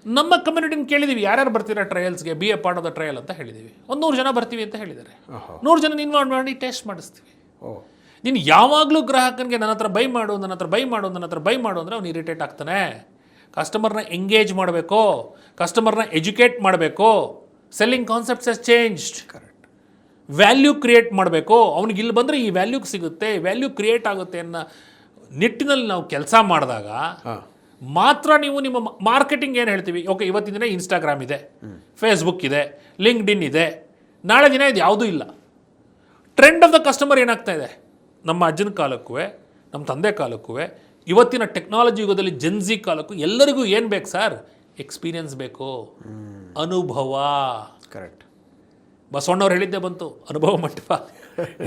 ನಮ್ಮ ಕಮ್ಯುನಿಟಿನ ಕೇಳಿದೀವಿ, ಯಾರ್ಯಾರು ಬರ್ತೀರಾ ಟ್ರಯಲ್ಸ್ಗೆ, be a part of the trial ಅಂತ ಹೇಳಿದ್ದೀವಿ. 100 ಜನ ಬರ್ತೀವಿ ಅಂತ ಹೇಳಿದ್ದಾರೆ. 100 ಜನ ಇನ್ವಾಲ್ವ್ ಮಾಡಿ ಟೆಸ್ಟ್ ಮಾಡಿಸ್ತೀವಿ. ನೀನು ಯಾವಾಗಲೂ ಗ್ರಾಹಕನಿಗೆ ನನ್ನ ಹತ್ರ ಬೈ ಮಾಡು ಅಂದರೆ ಅವ್ನು ಇರಿಟೇಟ್ ಆಗ್ತಾನೆ. ಕಸ್ಟಮರ್ನ ಎಂಗೇಜ್ ಮಾಡಬೇಕು, ಕಸ್ಟಮರ್ನ ಎಜುಕೇಟ್ ಮಾಡಬೇಕು. Selling concepts has changed. Value create ಮಾಡಬೇಕು. ಅವ್ನಿಗೆ ಇಲ್ಲಿ ಬಂದರೆ ಈ ವ್ಯಾಲ್ಯೂ ಸಿಗುತ್ತೆ, ವ್ಯಾಲ್ಯೂ ಕ್ರಿಯೇಟ್ ಆಗುತ್ತೆ ಅನ್ನೋ ನಿಟ್ಟಿನಲ್ಲಿ ನಾವು ಕೆಲಸ ಮಾಡಿದಾಗ ಮಾತ್ರ ನೀವು ನಿಮ್ಮ ಮಾರ್ಕೆಟಿಂಗ್ ಏನು ಹೇಳ್ತೀವಿ. ಓಕೆ, ಇವತ್ತಿನ ದಿನ ಇನ್ಸ್ಟಾಗ್ರಾಮ್ ಇದೆ, ಫೇಸ್ಬುಕ್ ಇದೆ, ಲಿಂಕ್ಡ್ಇನ್ ಇದೆ, ನಾಳೆ ದಿನ ಇದು ಯಾವುದೂ ಇಲ್ಲ. ಟ್ರೆಂಡ್ ಆಫ್ ದ ಕಸ್ಟಮರ್ ಏನಾಗ್ತಾ ಇದೆ? ನಮ್ಮ ಅಜ್ಜನ ಕಾಲಕ್ಕೂ, ನಮ್ಮ ತಂದೆ ಕಾಲಕ್ಕೂ, ಇವತ್ತಿನ ಟೆಕ್ನಾಲಜಿ ಯುಗದಲ್ಲಿ ಜೆನ್ಜಿ ಕಾಲಕ್ಕೂ ಎಲ್ಲರಿಗೂ ಏನು ಬೇಕು ಸರ್? ಎಕ್ಸ್ಪೀರಿಯನ್ಸ್ ಬೇಕು, ಅನುಭವ. ಕರೆಕ್ಟ್. ಬಸವಣ್ಣವ್ರು ಹೇಳಿದ್ದೆ ಬಂತು, ಅನುಭವ ಮಂಟಪ.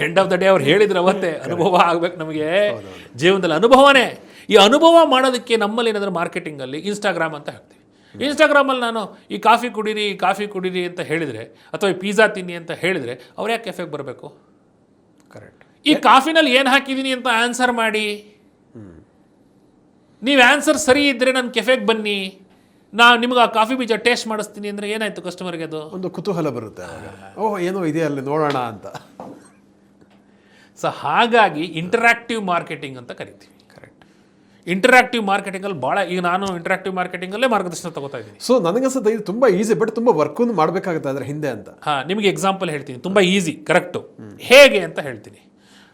ಎಂಡ್ ಆಫ್ ದ ಡೇ ಅವ್ರು ಹೇಳಿದ್ರು ಅವತ್ತೇ, ಅನುಭವ ಆಗ್ಬೇಕು ನಮಗೆ ಜೀವನದಲ್ಲಿ. ಅನುಭವನೇ. ಈ ಅನುಭವ ಮಾಡೋದಕ್ಕೆ ನಮ್ಮಲ್ಲಿ ಏನಾದರೂ ಮಾರ್ಕೆಟಿಂಗಲ್ಲಿ ಇನ್ಸ್ಟಾಗ್ರಾಮ್ ಅಂತ ಹೇಳ್ತೀವಿ. ಇನ್ಸ್ಟಾಗ್ರಾಮಲ್ಲಿ ನಾನು ಈ ಕಾಫಿ ಕುಡೀರಿ ಅಂತ ಹೇಳಿದರೆ, ಅಥವಾ ಈ ಪಿಜ್ಜಾ ತಿನ್ನಿ ಅಂತ ಹೇಳಿದರೆ, ಅವ್ರು ಯಾಕೆ ಕೆಫೆಗೆ ಬರಬೇಕು? ಕರೆಕ್ಟ್. ಈ ಕಾಫಿನಲ್ಲಿ ಏನು ಹಾಕಿದ್ದೀನಿ ಅಂತ ಆನ್ಸರ್ ಮಾಡಿ. ನೀವು ಆನ್ಸರ್ ಸರಿ ಇದ್ದರೆ ನನ್ನ ಕೆಫೆಗೆ ಬನ್ನಿ, ನಾನು ನಿಮ್ಗೆ ಆ ಕಾಫಿ ಬೀಜ ಟೇಸ್ಟ್ ಮಾಡಿಸ್ತೀನಿ ಅಂದರೆ ಏನಾಯ್ತು ಕಸ್ಟಮರ್ಗೆ? ಅದು ಒಂದು ಕುತೂಹಲ ಬರುತ್ತೆ. ಏನೋ ಇದೆ ಅಲ್ಲಿ ನೋಡೋಣ ಅಂತ. ಸೊ ಹಾಗಾಗಿ ಇಂಟರಾಕ್ಟಿವ್ ಮಾರ್ಕೆಟಿಂಗ್ ಅಂತ ಕರಿತೀವಿ. ಕರೆಕ್ಟ್. ಇಂಟರಾಕ್ಟಿವ್ ಮಾರ್ಕೆಟಿಂಗಲ್ಲಿ ಭಾಳ, ಈಗ ನಾನು ಇಂಟರಾಕ್ಟಿವ್ ಮಾರ್ಕೆಟಿಂಗಲ್ಲೇ ಮಾರ್ಗದರ್ಶನ ತಗೋತಾ ಇದ್ದೀನಿ. ಸೊ ನನಗನ್ಸುತ್ತೆ ಇದು ತುಂಬ ಈಸಿ, ಬಟ್ ತುಂಬ ವರ್ಕನ್ನು ಮಾಡಬೇಕಾಗುತ್ತೆ ಅದರ ಹಿಂದೆ ಅಂತ. ನಿಮಗೆ ಎಕ್ಸಾಂಪಲ್ ಹೇಳ್ತೀನಿ, ತುಂಬ ಈಸಿ. ಕರೆಕ್ಟು. ಹೇಗೆ ಅಂತ ಹೇಳ್ತೀನಿ.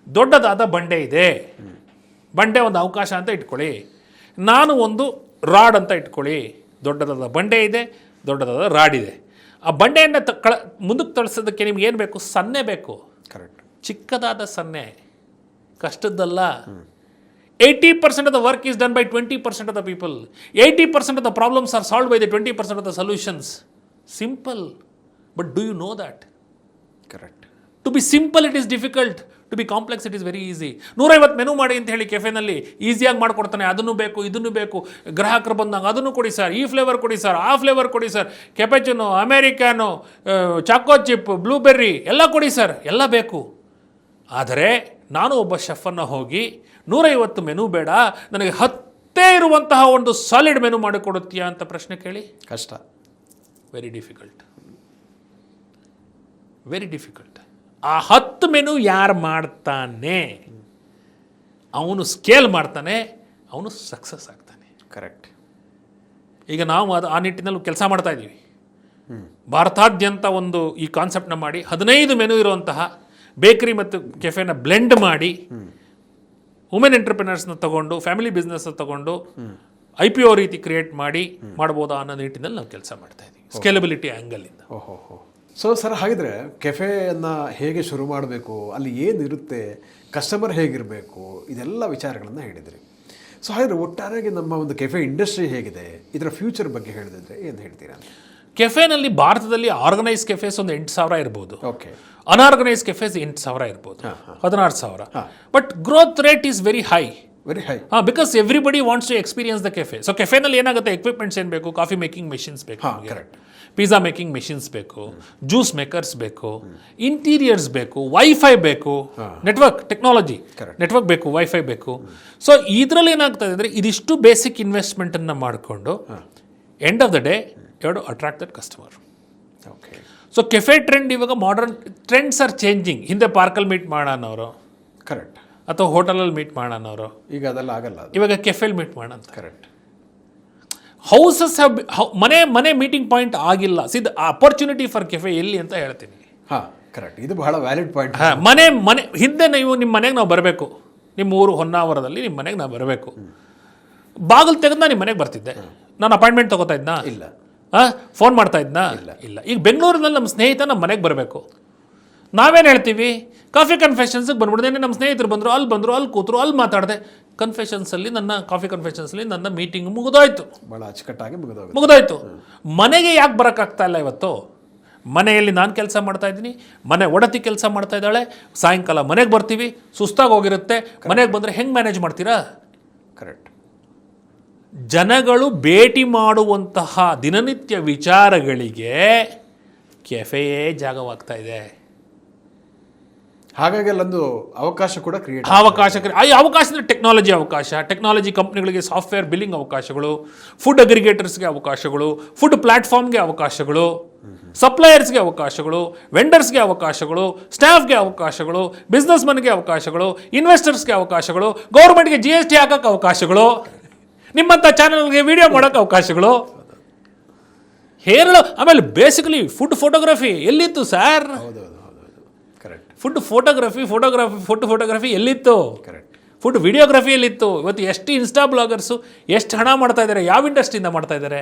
ದೊಡ್ಡದಾದ ಬಂಡೆ ಇದೆ, ಬಂಡೆ ಒಂದು ಅವಕಾಶ ಅಂತ ಇಟ್ಕೊಳ್ಳಿ. ನಾನು ಒಂದು ರಾಡ್ ಅಂತ ಇಟ್ಕೊಳ್ಳಿ. ದೊಡ್ಡದಾದ ಬಂಡೆ ಇದೆ, ದೊಡ್ಡದಾದ ರಾಡ್ ಇದೆ. ಆ ಬಂಡೆಯನ್ನು ಮುಂದಕ್ಕೆ ತಳಿಸೋದಕ್ಕೆ ನಿಮ್ಗೆ ಏನು ಬೇಕು? ಸನ್ನೆ ಬೇಕು. ಕರೆಕ್ಟ್. ಚಿಕ್ಕದಾದ ಸನ್ನೆ, ಕಷ್ಟದ್ದಲ್ಲ. 80% of the work is done by 20% of the people. 80% of the problems are solved by the 20% of the solutions. Simple. But do you know that? Correct. To be simple, it is difficult. To be complex it is very easy. 150 menu ಮಾಡಿ ಅಂತ ಹೇಳಿ ಕೆಫೆನಲ್ಲಿ ಈಸಿಯಾಗಿ ಮಾಡ್ಕೊಡ್ತಾನೆ. ಅದನ್ನು ಬೇಕು ಇದನ್ನು ಬೇಕು, ಗ್ರಾಹಕರು ಬಂದಾಗ ಅದನ್ನು ಕೊಡಿ ಸರ್, ಈ ಫ್ಲೇವರ್ ಕೊಡಿ ಸರ್, ಆ ಫ್ಲೇವರ್ ಕೊಡಿ ಸರ್, ಕೆಪೆಚಿನೋ, ಅಮೇರಿಕಾನೋ, ಚಾಕೋ ಚಿಪ್, ಬ್ಲೂಬೆರ್ರಿ ಎಲ್ಲ ಕೊಡಿ ಸರ್, ಎಲ್ಲ ಬೇಕು. ಆದರೆ ನಾನು ಒಬ್ಬ ಶೆಫನ್ನು ಹೋಗಿ 150 ಮೆನು ಬೇಡ, ನನಗೆ 10 ಇರುವಂತಹ ಒಂದು ಸಾಲಿಡ್ ಮೆನು ಮಾಡಿಕೊಡುತ್ತೀಯಾ ಅಂತ ಪ್ರಶ್ನೆ ಕೇಳಿ, ಕಷ್ಟ. Very difficult, very difficult. ಆ 10 ಮೆನು ಯಾರು ಮಾಡ್ತಾನೆ, ಅವನು ಸ್ಕೇಲ್ ಮಾಡ್ತಾನೆ, ಅವನು ಸಕ್ಸಸ್ ಆಗ್ತಾನೆ. ಕರೆಕ್ಟ್. ಈಗ ನಾವು ಆ ನಿಟ್ಟಿನಲ್ಲಿ ಕೆಲಸ ಮಾಡ್ತಾ ಇದ್ದೀವಿ. ಭಾರತಾದ್ಯಂತ ಒಂದು ಈ ಕಾನ್ಸೆಪ್ಟ್ನ ಮಾಡಿ 15 ಮೆನು ಇರುವಂತಹ ಬೇಕರಿ ಮತ್ತು ಕೆಫೆನ ಬ್ಲೆಂಡ್ ಮಾಡಿ ವುಮೆನ್ ಎಂಟರ್ಪ್ರಿನರ್ಸ್ನ ತಗೊಂಡು, ಫ್ಯಾಮಿಲಿ ಬಿಸ್ನೆಸ್ ತಗೊಂಡು IPO ರೀತಿ ಕ್ರಿಯೇಟ್ ಮಾಡಿ ಮಾಡ್ಬೋದಾ ಅನ್ನೋ ನಿಟ್ಟಿನಲ್ಲಿ ನಾವು ಕೆಲಸ ಮಾಡ್ತಾ ಇದ್ದೀವಿ, ಸ್ಕೇಲಬಿಲಿಟಿ ಆ್ಯಂಗಲಿಂದ. ಓಹೋ. ಸೊ ಸರ್, ಹಾಗಿದ್ರೆ ಕೆಫೆಯನ್ನು ಹೇಗೆ ಶುರು ಮಾಡಬೇಕು, ಅಲ್ಲಿ ಏನಿರುತ್ತೆ, ಕಸ್ಟಮರ್ ಹೇಗಿರಬೇಕು, ಇದೆಲ್ಲ ವಿಚಾರಗಳನ್ನು ಹೇಳಿದ್ರಿ. ಸೊ ಹಾಗಿದ್ರೆ ಒಟ್ಟಾರೆಯಾಗಿ ನಮ್ಮ ಒಂದು ಕೆಫೆ ಇಂಡಸ್ಟ್ರಿ ಹೇಗಿದೆ, ಇದರ ಫ್ಯೂಚರ್ ಬಗ್ಗೆ ಹೇಳಿದ್ರೆ ಏನು ಹೇಳ್ತೀರಾ? ಕೆಫೆನಲ್ಲಿ ಭಾರತದಲ್ಲಿ ಆರ್ಗನೈಸ್ ಕೆಫೆಸ್ ಒಂದು 8,000 ಇರ್ಬೋದು. ಓಕೆ. ಅನ್ಆರ್ಗನೈಸ್ ಕೆಫೆಸ್ 8,000 ಇರ್ಬೋದು, 16,000. But growth rate is very high. Very high. Because everybody wants to experience the cafe. So ಕೆಫೆನಲ್ಲಿ ಏನಾಗುತ್ತೆ, ಎಕ್ವಿಪ್ಮೆಂಟ್ಸ್ ಏನು ಬೇಕು, ಕಾಫಿ ಮೇಕಿಂಗ್ ಮೆಷಿನ್ಸ್ ಬೇಕು, ಕರೆಕ್ಟ್, ಪಿಜ್ಜಾ ಮೇಕಿಂಗ್ ಮೆಷಿನ್ಸ್ ಬೇಕು, ಜ್ಯೂಸ್ ಮೇಕರ್ಸ್ ಬೇಕು, ಇಂಟೀರಿಯರ್ಸ್ ಬೇಕು, ವೈಫೈ ಬೇಕು, ನೆಟ್ವರ್ಕ್ ಟೆಕ್ನಾಲಜಿ, ನೆಟ್ವರ್ಕ್ ಬೇಕು, ವೈಫೈ ಬೇಕು. ಸೊ ಇದರಲ್ಲಿ ಏನಾಗ್ತದೆ ಅಂದರೆ ಇದಿಷ್ಟು ಬೇಸಿಕ್ ಇನ್ವೆಸ್ಟ್ಮೆಂಟನ್ನು ಮಾಡಿಕೊಂಡು end of the day you have to attract that customer. Okay. So cafe trend ಇವಾಗ ಮಾಡರ್ನ್ ಟ್ರೆಂಡ್ಸ್ ಆರ್ ಚೇಂಜಿಂಗ್. ಹಿಂದೆ ಪಾರ್ಕಲ್ಲಿ ಮೀಟ್ ಮಾಡೋಣವರು, ಕರೆಕ್ಟ್, ಅಥವಾ ಹೋಟೆಲಲ್ಲಿ ಮೀಟ್ ಮಾಡೋಣವರು, ಈಗ ಅದೆಲ್ಲ ಆಗಲ್ಲ. ಇವಾಗ ಕೆಫೆಲ್ ಮೀಟ್ ಮಾಡೋಣ. ಕರೆಕ್ಟ್. ಹೌಸಸ್ ಮನೆ ಮೀಟಿಂಗ್ ಪಾಯಿಂಟ್ ಆಗಿಲ್ಲ. ಸಿದ್ ಅಪರ್ಚುನಿಟಿ ಫಾರ್ ಕೆಫೆ ಎಲ್ಲಿ ಅಂತ ಹೇಳ್ತೀನಿ. ಹಾಂ, ಕರೆಕ್ಟ್. ಇದು ಬಹಳ ವ್ಯಾಲಿಡ್ ಪಾಯಿಂಟ್. ಮನೆ ಹಿಂದೆ ನೀವು ನಿಮ್ಮ ಮನೆಗೆ ನಾವು ಬರಬೇಕು, ನಿಮ್ಮ ಊರು ಹೊನ್ನಾವರದಲ್ಲಿ ನಿಮ್ಮ ಮನೆಗೆ ನಾವು ಬರಬೇಕು, ಬಾಗಿಲು ತೆಗೆದು ನಿಮ್ಮ ಮನೆಗೆ ಬರ್ತಿದ್ದೆ. ನಾನು ಅಪಾಯಿಂಟ್ಮೆಂಟ್ ತಗೋತಾ ಇದ್ನಾ? ಇಲ್ಲ. ಫೋನ್ ಮಾಡ್ತಾ ಇದ್ನಾ? ಇಲ್ಲ. ಈಗ ಬೆಂಗಳೂರಿನಲ್ಲಿ ನಮ್ಮ ಸ್ನೇಹಿತ ನಮ್ಮ ಮನೆಗೆ ಬರಬೇಕು, ನಾವೇನು ಹೇಳ್ತೀವಿ, ಕಾಫಿ ಕನ್ಫೆಷನ್ಸ್ಗೆ ಬಂದ್ಬಿಡ್ದೇನೆ, ನಮ್ಮ ಸ್ನೇಹಿತರು ಬಂದರು, ಅಲ್ಲಿ ಬಂದರು, ಅಲ್ಲಿ ಕೂತರು, ಅಲ್ಲಿ ಮಾತಾಡಿದೆ. ಕನ್ಫೆಷನ್ಸಲ್ಲಿ ನನ್ನ ಕಾಫಿ ಕನ್ಫೆಷನ್ಸಲ್ಲಿ ನನ್ನ ಮೀಟಿಂಗ್ ಮುಗಿದೋಯ್ತು, ಭಾಳ ಅಚ್ಚುಕಟ್ಟಾಗಿ ಮುಗಿದೋಯ್ತು. ಮನೆಗೆ ಯಾಕೆ ಬರೋಕ್ಕಾಗ್ತಾ ಇಲ್ಲ ಇವತ್ತು? ಮನೆಯಲ್ಲಿ ನಾನು ಕೆಲಸ ಮಾಡ್ತಾ ಇದ್ದೀನಿ, ಮನೆ ಒಡತಿ ಕೆಲಸ ಮಾಡ್ತಾ ಇದ್ದಾಳೆ, ಸಾಯಂಕಾಲ ಮನೆಗೆ ಬರ್ತೀವಿ, ಸುಸ್ತಾಗಿ ಹೋಗಿರುತ್ತೆ. ಮನೆಗೆ ಬಂದರೆ ಹೆಂಗೆ ಮ್ಯಾನೇಜ್ ಮಾಡ್ತೀರಾ? ಕರೆಕ್ಟ್. ಜನಗಳು ಭೇಟಿ ಮಾಡುವಂತಹ ದಿನನಿತ್ಯ ವಿಚಾರಗಳಿಗೆ ಕೆಫೆಯೇ ಜಾಗವಾಗ್ತಾ ಇದೆ. ಹಾಗಾಗಿ ಅಲ್ಲೊಂದು ಅವಕಾಶ ಕೂಡ ಕ್ರಿಯೇಟ್ ಅವಕಾಶ ಅಂದರೆ ಟೆಕ್ನಾಲಜಿ ಕಂಪ್ನಿಗಳಿಗೆ ಸಾಫ್ಟ್ವೇರ್ ಬಿಲ್ಲಿಂಗ್ ಅವಕಾಶಗಳು, ಫುಡ್ ಅಗ್ರಿಗೇಟರ್ಸ್ಗೆ ಅವಕಾಶಗಳು, ಫುಡ್ ಪ್ಲಾಟ್ಫಾರ್ಮ್ಗೆ ಅವಕಾಶಗಳು, ಸಪ್ಲೈಯರ್ಸ್ಗೆ ಅವಕಾಶಗಳು, ವೆಂಡರ್ಸ್ಗೆ ಅವಕಾಶಗಳು, ಸ್ಟಾಫ್ಗೆ ಅವಕಾಶಗಳು, ಬಿಸ್ನೆಸ್ ಮನ್ಗೆ ಅವಕಾಶಗಳು, ಇನ್ವೆಸ್ಟರ್ಸ್ಗೆ ಅವಕಾಶಗಳು, ಗೌರ್ಮೆಂಟ್ಗೆ GST ಹಾಕೋಕ್ಕೆ ಅವಕಾಶಗಳು, ನಿಮ್ಮಂಥ ಚಾನಲ್ಗೆ ವಿಡಿಯೋ ಮಾಡೋಕ್ಕೆ ಅವಕಾಶಗಳು, ಹೇರಳು. ಆಮೇಲೆ ಬೇಸಿಕಲಿ ಫುಡ್ ಫೋಟೋಗ್ರಫಿ ಎಲ್ಲಿತ್ತು ಸರ್? ಕರೆಕ್ಟ್. ಫುಡ್ ಫೋಟೋಗ್ರಫಿ ಎಲ್ಲಿತ್ತು? ಕರೆಕ್ಟ್. ಫುಡ್ ವಿಡಿಯೋಗ್ರಫಿ ಎಲ್ಲಿತ್ತು? ಇವತ್ತು ಎಷ್ಟು ಇನ್ಸ್ಟಾ ಬ್ಲಾಗರ್ಸು ಎಷ್ಟು ಹಣ ಮಾಡ್ತಾ ಇದ್ದಾರೆ, ಯಾವ ಇಂಡಸ್ಟ್ರಿಯಿಂದ ಮಾಡ್ತಾ ಇದ್ದಾರೆ?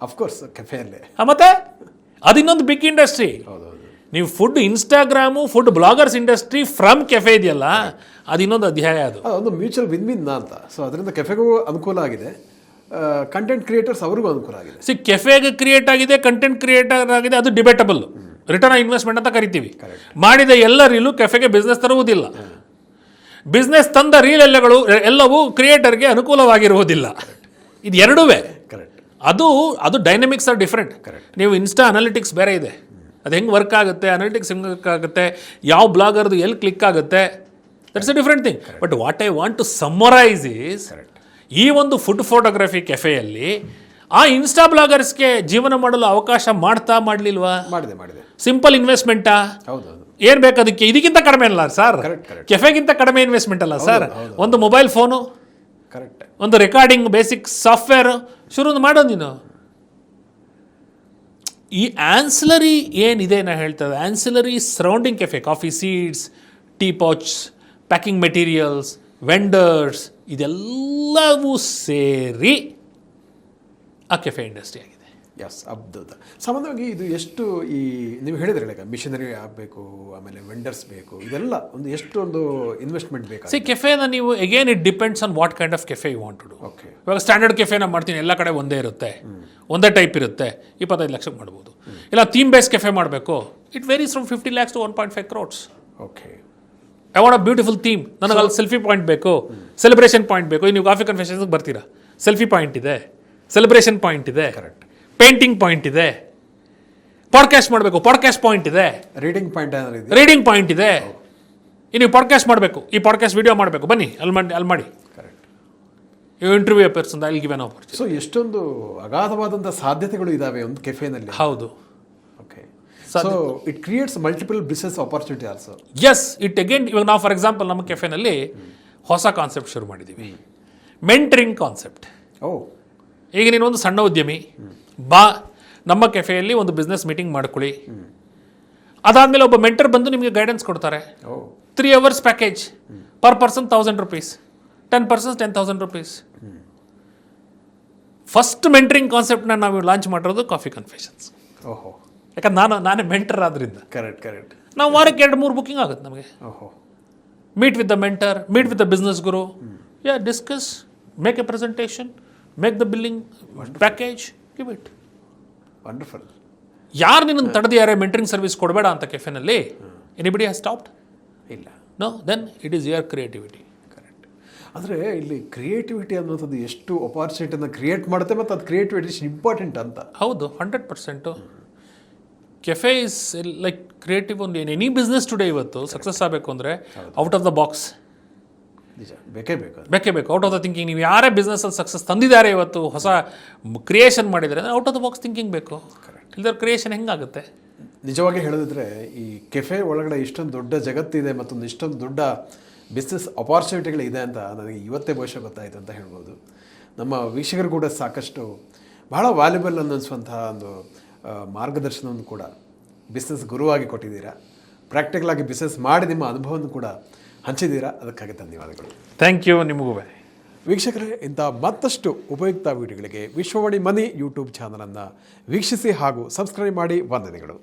ಅಫ್ಕೋರ್ಸ್ ಕೆಫೆಯಲ್ಲೇ. ಮತ್ತೆ ಅದು ಇನ್ನೊಂದು ಬಿಗ್ ಇಂಡಸ್ಟ್ರಿ. ನೀವು food Instagram, food bloggers industry from cafe ಇದೆಯಲ್ಲ, ಅದು ಇನ್ನೊಂದು ಅಧ್ಯಾಯ. ಅದು ಮ್ಯೂಚುವಲ್ ವಿನ್ ಅಂತ. ಸೊ ಅದರಿಂದ ಕೆಫೆಗೂ ಅನುಕೂಲ ಆಗಿದೆ, ಕಂಟೆಂಟ್ ಕ್ರಿಯೇಟರ್ಸ್ ಅವ್ರಿಗೂ ಅನುಕೂಲ ಆಗಿದೆ. ಕೆಫೆಗೆ ಕ್ರಿಯೇಟ್ ಆಗಿದೆ, ಕಂಟೆಂಟ್ ಕ್ರಿಯೇಟರ್ ಆಗಿದೆ, ಅದು ಡಿಬೇಟಬಲ್. ರಿಟರ್ನ್ ಆನ್ ಇನ್ವೆಸ್ಟ್ಮೆಂಟ್ ಅಂತ ಕರಿತೀವಿ. ಮಾಡಿದ ಎಲ್ಲ ರೀಲು ಕೆಫೆಗೆ ಬಿಸ್ನೆಸ್ ತರುವುದಿಲ್ಲ. ಬಿಸ್ನೆಸ್ ತಂದ ರೀಲ್ ಎಲ್ಲವೂ ಕ್ರಿಯೇಟರ್ಗೆ ಅನುಕೂಲವಾಗಿರುವುದಿಲ್ಲ. ಇದು ಎರಡೂ. ಅದು ಡೈನಮಿಕ್ಸ್ ಆರ್ ಡಿಫ್ರೆಂಟ್. ನೀವು ಇನ್ಸ್ಟಾ ಅನಾಲಿಟಿಕ್ಸ್ ಬೇರೆ ಇದೆ, ಅದು ಹೆಂಗೆ ವರ್ಕ್ ಆಗುತ್ತೆ, ಅನಾಲಿಟಿಕ್ಸ್ ಹೆಂಗೆ ವರ್ಕ್ ಆಗುತ್ತೆ, ಯಾವ ಬ್ಲಾಗರ್ದು ಎಲ್ಲಿ ಕ್ಲಿಕ್ ಆಗುತ್ತೆ, that's a different thing. But what I want to summarise is, ಈ ಒಂದು ಫುಡ್ ಫೋಟೋಗ್ರಫಿ ಕೆಫೆಯಲ್ಲಿ ಆ ಇನ್ಸ್ಟಾ ಬ್ಲಾಗರ್ಸ್ಗೆ ಜೀವನ ಮಾಡಲು ಅವಕಾಶ ಮಾಡಲಿಲ್ವಾ? ಮಾಡಿದೆ. ಸಿಂಪಲ್ ಇನ್ವೆಸ್ಟ್ಮೆಂಟಾ? ಹೌದು. ಏನು ಬೇಕು ಅದಕ್ಕೆ? ಇದಕ್ಕಿಂತ ಕಡಿಮೆ ಅಲ್ಲ ಸರ್, ಕೆಫೆಗಿಂತ ಕಡಿಮೆ ಇನ್ವೆಸ್ಟ್ಮೆಂಟ್ ಅಲ್ಲ ಸರ್. ಒಂದು ಮೊಬೈಲ್ ಫೋನು, ಕರೆಕ್ಟ್, ಒಂದು ರೆಕಾರ್ಡಿಂಗ್ ಬೇಸಿಕ್ ಸಾಫ್ಟ್ವೇರ್ ಶುರು ಮಾಡೋದು. ನೀನು ಈ ಆನ್ಸಿಲರಿ ಏನಿದೆ ನಾ ಹೇಳ್ತದೆ, ancillary surrounding cafe, coffee seeds, tea pouch, packing materials, vendors, ಇದೆಲ್ಲವೂ ಸೇರಿ ಆ ಕೆಫೆ ಇಂಡಸ್ಟ್ರಿ ಆಗಿದೆ. ಎಸ್, ಅದ್ಭುತ. ಸಾಮಾನ್ಯವಾಗಿ ಇದು ಎಷ್ಟು ಈ ನೀವು ಹೇಳಿದ್ರಲ್ಲ, ಈಗ ಮಿಷನರಿ ಆಗಬೇಕು, ಆಮೇಲೆ ವೆಂಡರ್ಸ್ ಬೇಕು, ಇದೆಲ್ಲ ಒಂದು ಇನ್ವೆಸ್ಟ್ಮೆಂಟ್ ಬೇಕು. ಕೆಫೆನ ನೀವು again it depends on what kind of cafe you want to do. Okay. ಇವಾಗ ಸ್ಟ್ಯಾಂಡರ್ಡ್ ಕೆಫೆನ ಮಾಡ್ತೀನಿ, ಎಲ್ಲ ಕಡೆ ಒಂದೇ ಇರುತ್ತೆ, ಒಂದೇ ಟೈಪ್ ಇರುತ್ತೆ, 25 ಲಕ್ಷಕ್ಕೆ ಮಾಡ್ಬೋದು. ಇಲ್ಲ ಥೀಮ್ ಬೇಸ್ ಕೆಫೆ ಮಾಡಬೇಕು, it varies from 50 lakhs to 1.5 crores. Okay. I want a beautiful theme, ನನಗೆ ಅಲ್ಲಿ ಸೆಲ್ಫಿ ಪಾಯಿಂಟ್ ಬೇಕು, ಸೆಲೆಬ್ರೇಷನ್ ಪಾಯಿಂಟ್ ಬೇಕು. ನೀವು ಕಾಫಿ ಕನ್ಫೆಷನ್ಸ್ಗೆ ಬರ್ತೀರಾ, ಸೆಲ್ಫಿ ಪಾಯಿಂಟ್ ಇದೆ, ಸೆಲೆಬ್ರೇಷನ್ ಪಾಯಿಂಟ್ ಇದೆ, ಕರೆಕ್ಟ್, ಪೇಂಟಿಂಗ್ ಪಾಯಿಂಟ್ ಇದೆ, ಪಾಡ್ಕಾಸ್ಟ್ ಮಾಡಬೇಕು, ಪಾಡ್ಕಾಸ್ಟ್ ಪಾಯಿಂಟ್ ಇದೆ, ರೀಡಿಂಗ್ ಪಾಯಿಂಟ್ ಏನಾದ್ರು ಇದೆ, ರೀಡಿಂಗ್ ಪಾಯಿಂಟ್ ಇದೆ. ನೀವು ಪಾಡ್ಕಾಸ್ಟ್ ಮಾಡಬೇಕು, ಈ ಪಾಡ್ಕಾಸ್ಟ್ ವಿಡಿಯೋ ಮಾಡಬೇಕು, ಬನ್ನಿ ಅಲ್ಲಿ ಮಾಡಿ. Correct. You interview a person, I will give an opportunity. So ಎಷ್ಟೊಂದು ಅಗಾಧವಾದಂಥ ಸಾಧ್ಯತೆಗಳು ಇದಾವೆ ಒಂದು ಕೆಫೆನಲ್ಲಿ. ಹೌದು. Okay. So it creates multiple business opportunity also. Yes, it again ಇವಾಗ ನಾವು ಫಾರ್ ಎಕ್ಸಾಂಪಲ್ ನಮ್ಮ ಕೆಫೆನಲ್ಲಿ ಹೊಸ ಕಾನ್ಸೆಪ್ಟ್ ಶುರು ಮಾಡಿದ್ದೀವಿ, ಮೆಂಟರಿಂಗ್ ಕಾನ್ಸೆಪ್ಟ್. ಓ, ಈಗ ನೀನೊಂದು ಸಣ್ಣ ಉದ್ಯಮಿ, ಬಾ ನಮ್ಮ ಕೆಫೆಯಲ್ಲಿ ಒಂದು ಬಿಸ್ನೆಸ್ ಮೀಟಿಂಗ್ ಮಾಡ್ಕೊಳ್ಳಿ. ಅದಾದಮೇಲೆ ಒಬ್ಬ ಮೆಂಟರ್ ಬಂದು ನಿಮಗೆ ಗೈಡೆನ್ಸ್ ಕೊಡ್ತಾರೆ. 3 hours package, per person 1000 rupees, 10 persons 10,000 rupees. First mentoring ಕಾನ್ಸೆಪ್ಟ್ನ ನಾವು ಲಾಂಚ್ ಮಾಡಿರೋದು ಕಾಫಿ ಕನ್ಫೆಷನ್ಸ್. ಓಹೋ. ಯಾಕಂದ್ರೆ ನಾನೇ ಮೆಂಟರ್ ಆದ್ರಿಂದ ಕರೆಕ್ಟ್. ನಾವು ವಾರಕ್ಕೆ 2-3 ಬುಕ್ಕಿಂಗ್ ಆಗುತ್ತೆ ನಮಗೆ. ಓಹೋ. Meet with the mentor, meet with the business guru, discuss, make a presentation, make the billing package, give it. Wonderful. ಯಾರು ನಿನ್ನನ್ನು ತಡೆದಿದ್ದಾರೆ ಮೆಂಟರಿಂಗ್ ಸರ್ವಿಸ್ ಕೊಡಬೇಡ ಅಂತ ಕೆಫೆನಲ್ಲಿ? Anybody has stopped? ಇಲ್ಲ. No, then it is your creativity. Correct. ಅಂದರೆ ಇಲ್ಲಿ ಕ್ರಿಯೇಟಿವಿಟಿ ಅನ್ನೋಂಥದ್ದು ಎಷ್ಟು ಅಪಾರ್ಚುನಿಟಿಯನ್ನು ಕ್ರಿಯೇಟ್ ಮಾಡುತ್ತೆ, ಮತ್ತು ಅದು ಕ್ರಿಯೇಟಿವಿಟಿ ಎಷ್ಟು ಇಂಪಾರ್ಟೆಂಟ್ ಅಂತ. ಹೌದು, 100%. Cafe is like creative. ಒಂದು ಎನಿ ಬಿಸ್ನೆಸ್ ಟುಡೇ ಇವತ್ತು ಸಕ್ಸಸ್ ಆಗಬೇಕು ಅಂದರೆ ಔಟ್ ಆಫ್ ದ ಬಾಕ್ಸ್ ನಿಜ ಬೇಕೇ ಬೇಕು. Out of the thinking. ನೀವು ಯಾರೇ ಬಿಸ್ನೆಸ್ಸಲ್ಲಿ ಸಕ್ಸಸ್ ತಂದಿದ್ದಾರೆ ಇವತ್ತು, ಹೊಸ ಕ್ರಿಯೇಷನ್ ಮಾಡಿದರೆ ಅಂದರೆ out of the box thinking ಬೇಕು. ಇಲ್ದರ ಕ್ರಿಯೇಷನ್ ಹೆಂಗಾಗುತ್ತೆ? ನಿಜವಾಗಿ ಹೇಳೋದಿದ್ರೆ ಈ ಕೆಫೆ ಒಳಗಡೆ ಇಷ್ಟೊಂದು ದೊಡ್ಡ ಜಗತ್ತಿದೆ, ಮತ್ತೊಂದು ಇಷ್ಟೊಂದು ದೊಡ್ಡ ಬಿಸ್ನೆಸ್ ಅಪಾರ್ಚುನಿಟಿಗಳಿದೆ ಅಂತ ನನಗೆ ಇವತ್ತೇ ಬಹುಶಃ ಗೊತ್ತಾಯಿತು ಅಂತ ಹೇಳ್ಬೋದು. ನಮ್ಮ ವೀಕ್ಷಕರು ಕೂಡ ಸಾಕಷ್ಟು ಬಹಳ ವ್ಯಾಲ್ಯುಬಲ್ ಅನ್ನಿಸುವಂತಹ ಒಂದು ಮಾರ್ಗದರ್ಶನವನ್ನು ಕೂಡ ಬಿಸ್ನೆಸ್ ಗುರುವಾಗಿ ಕೊಟ್ಟಿದ್ದೀರಾ. ಪ್ರಾಕ್ಟಿಕಲಾಗಿ ಬಿಸ್ನೆಸ್ ಮಾಡಿ ನಿಮ್ಮ ಅನುಭವವನ್ನು ಕೂಡ ಹಂಚಿದ್ದೀರಾ. ಅದಕ್ಕಾಗಿ ಧನ್ಯವಾದಗಳು. Thank you. ನಿಮಗೂ ವೀಕ್ಷಕರೇ, ಇಂಥ ಮತ್ತಷ್ಟು ಉಪಯುಕ್ತ ವಿಡಿಯೋಗಳಿಗೆ ವಿಶ್ವವಾಣಿ ಮನಿ ಯೂಟ್ಯೂಬ್ ಚಾನಲನ್ನು ವೀಕ್ಷಿಸಿ ಹಾಗೂ ಸಬ್ಸ್ಕ್ರೈಬ್ ಮಾಡಿ. ವಂದನೆಗಳು.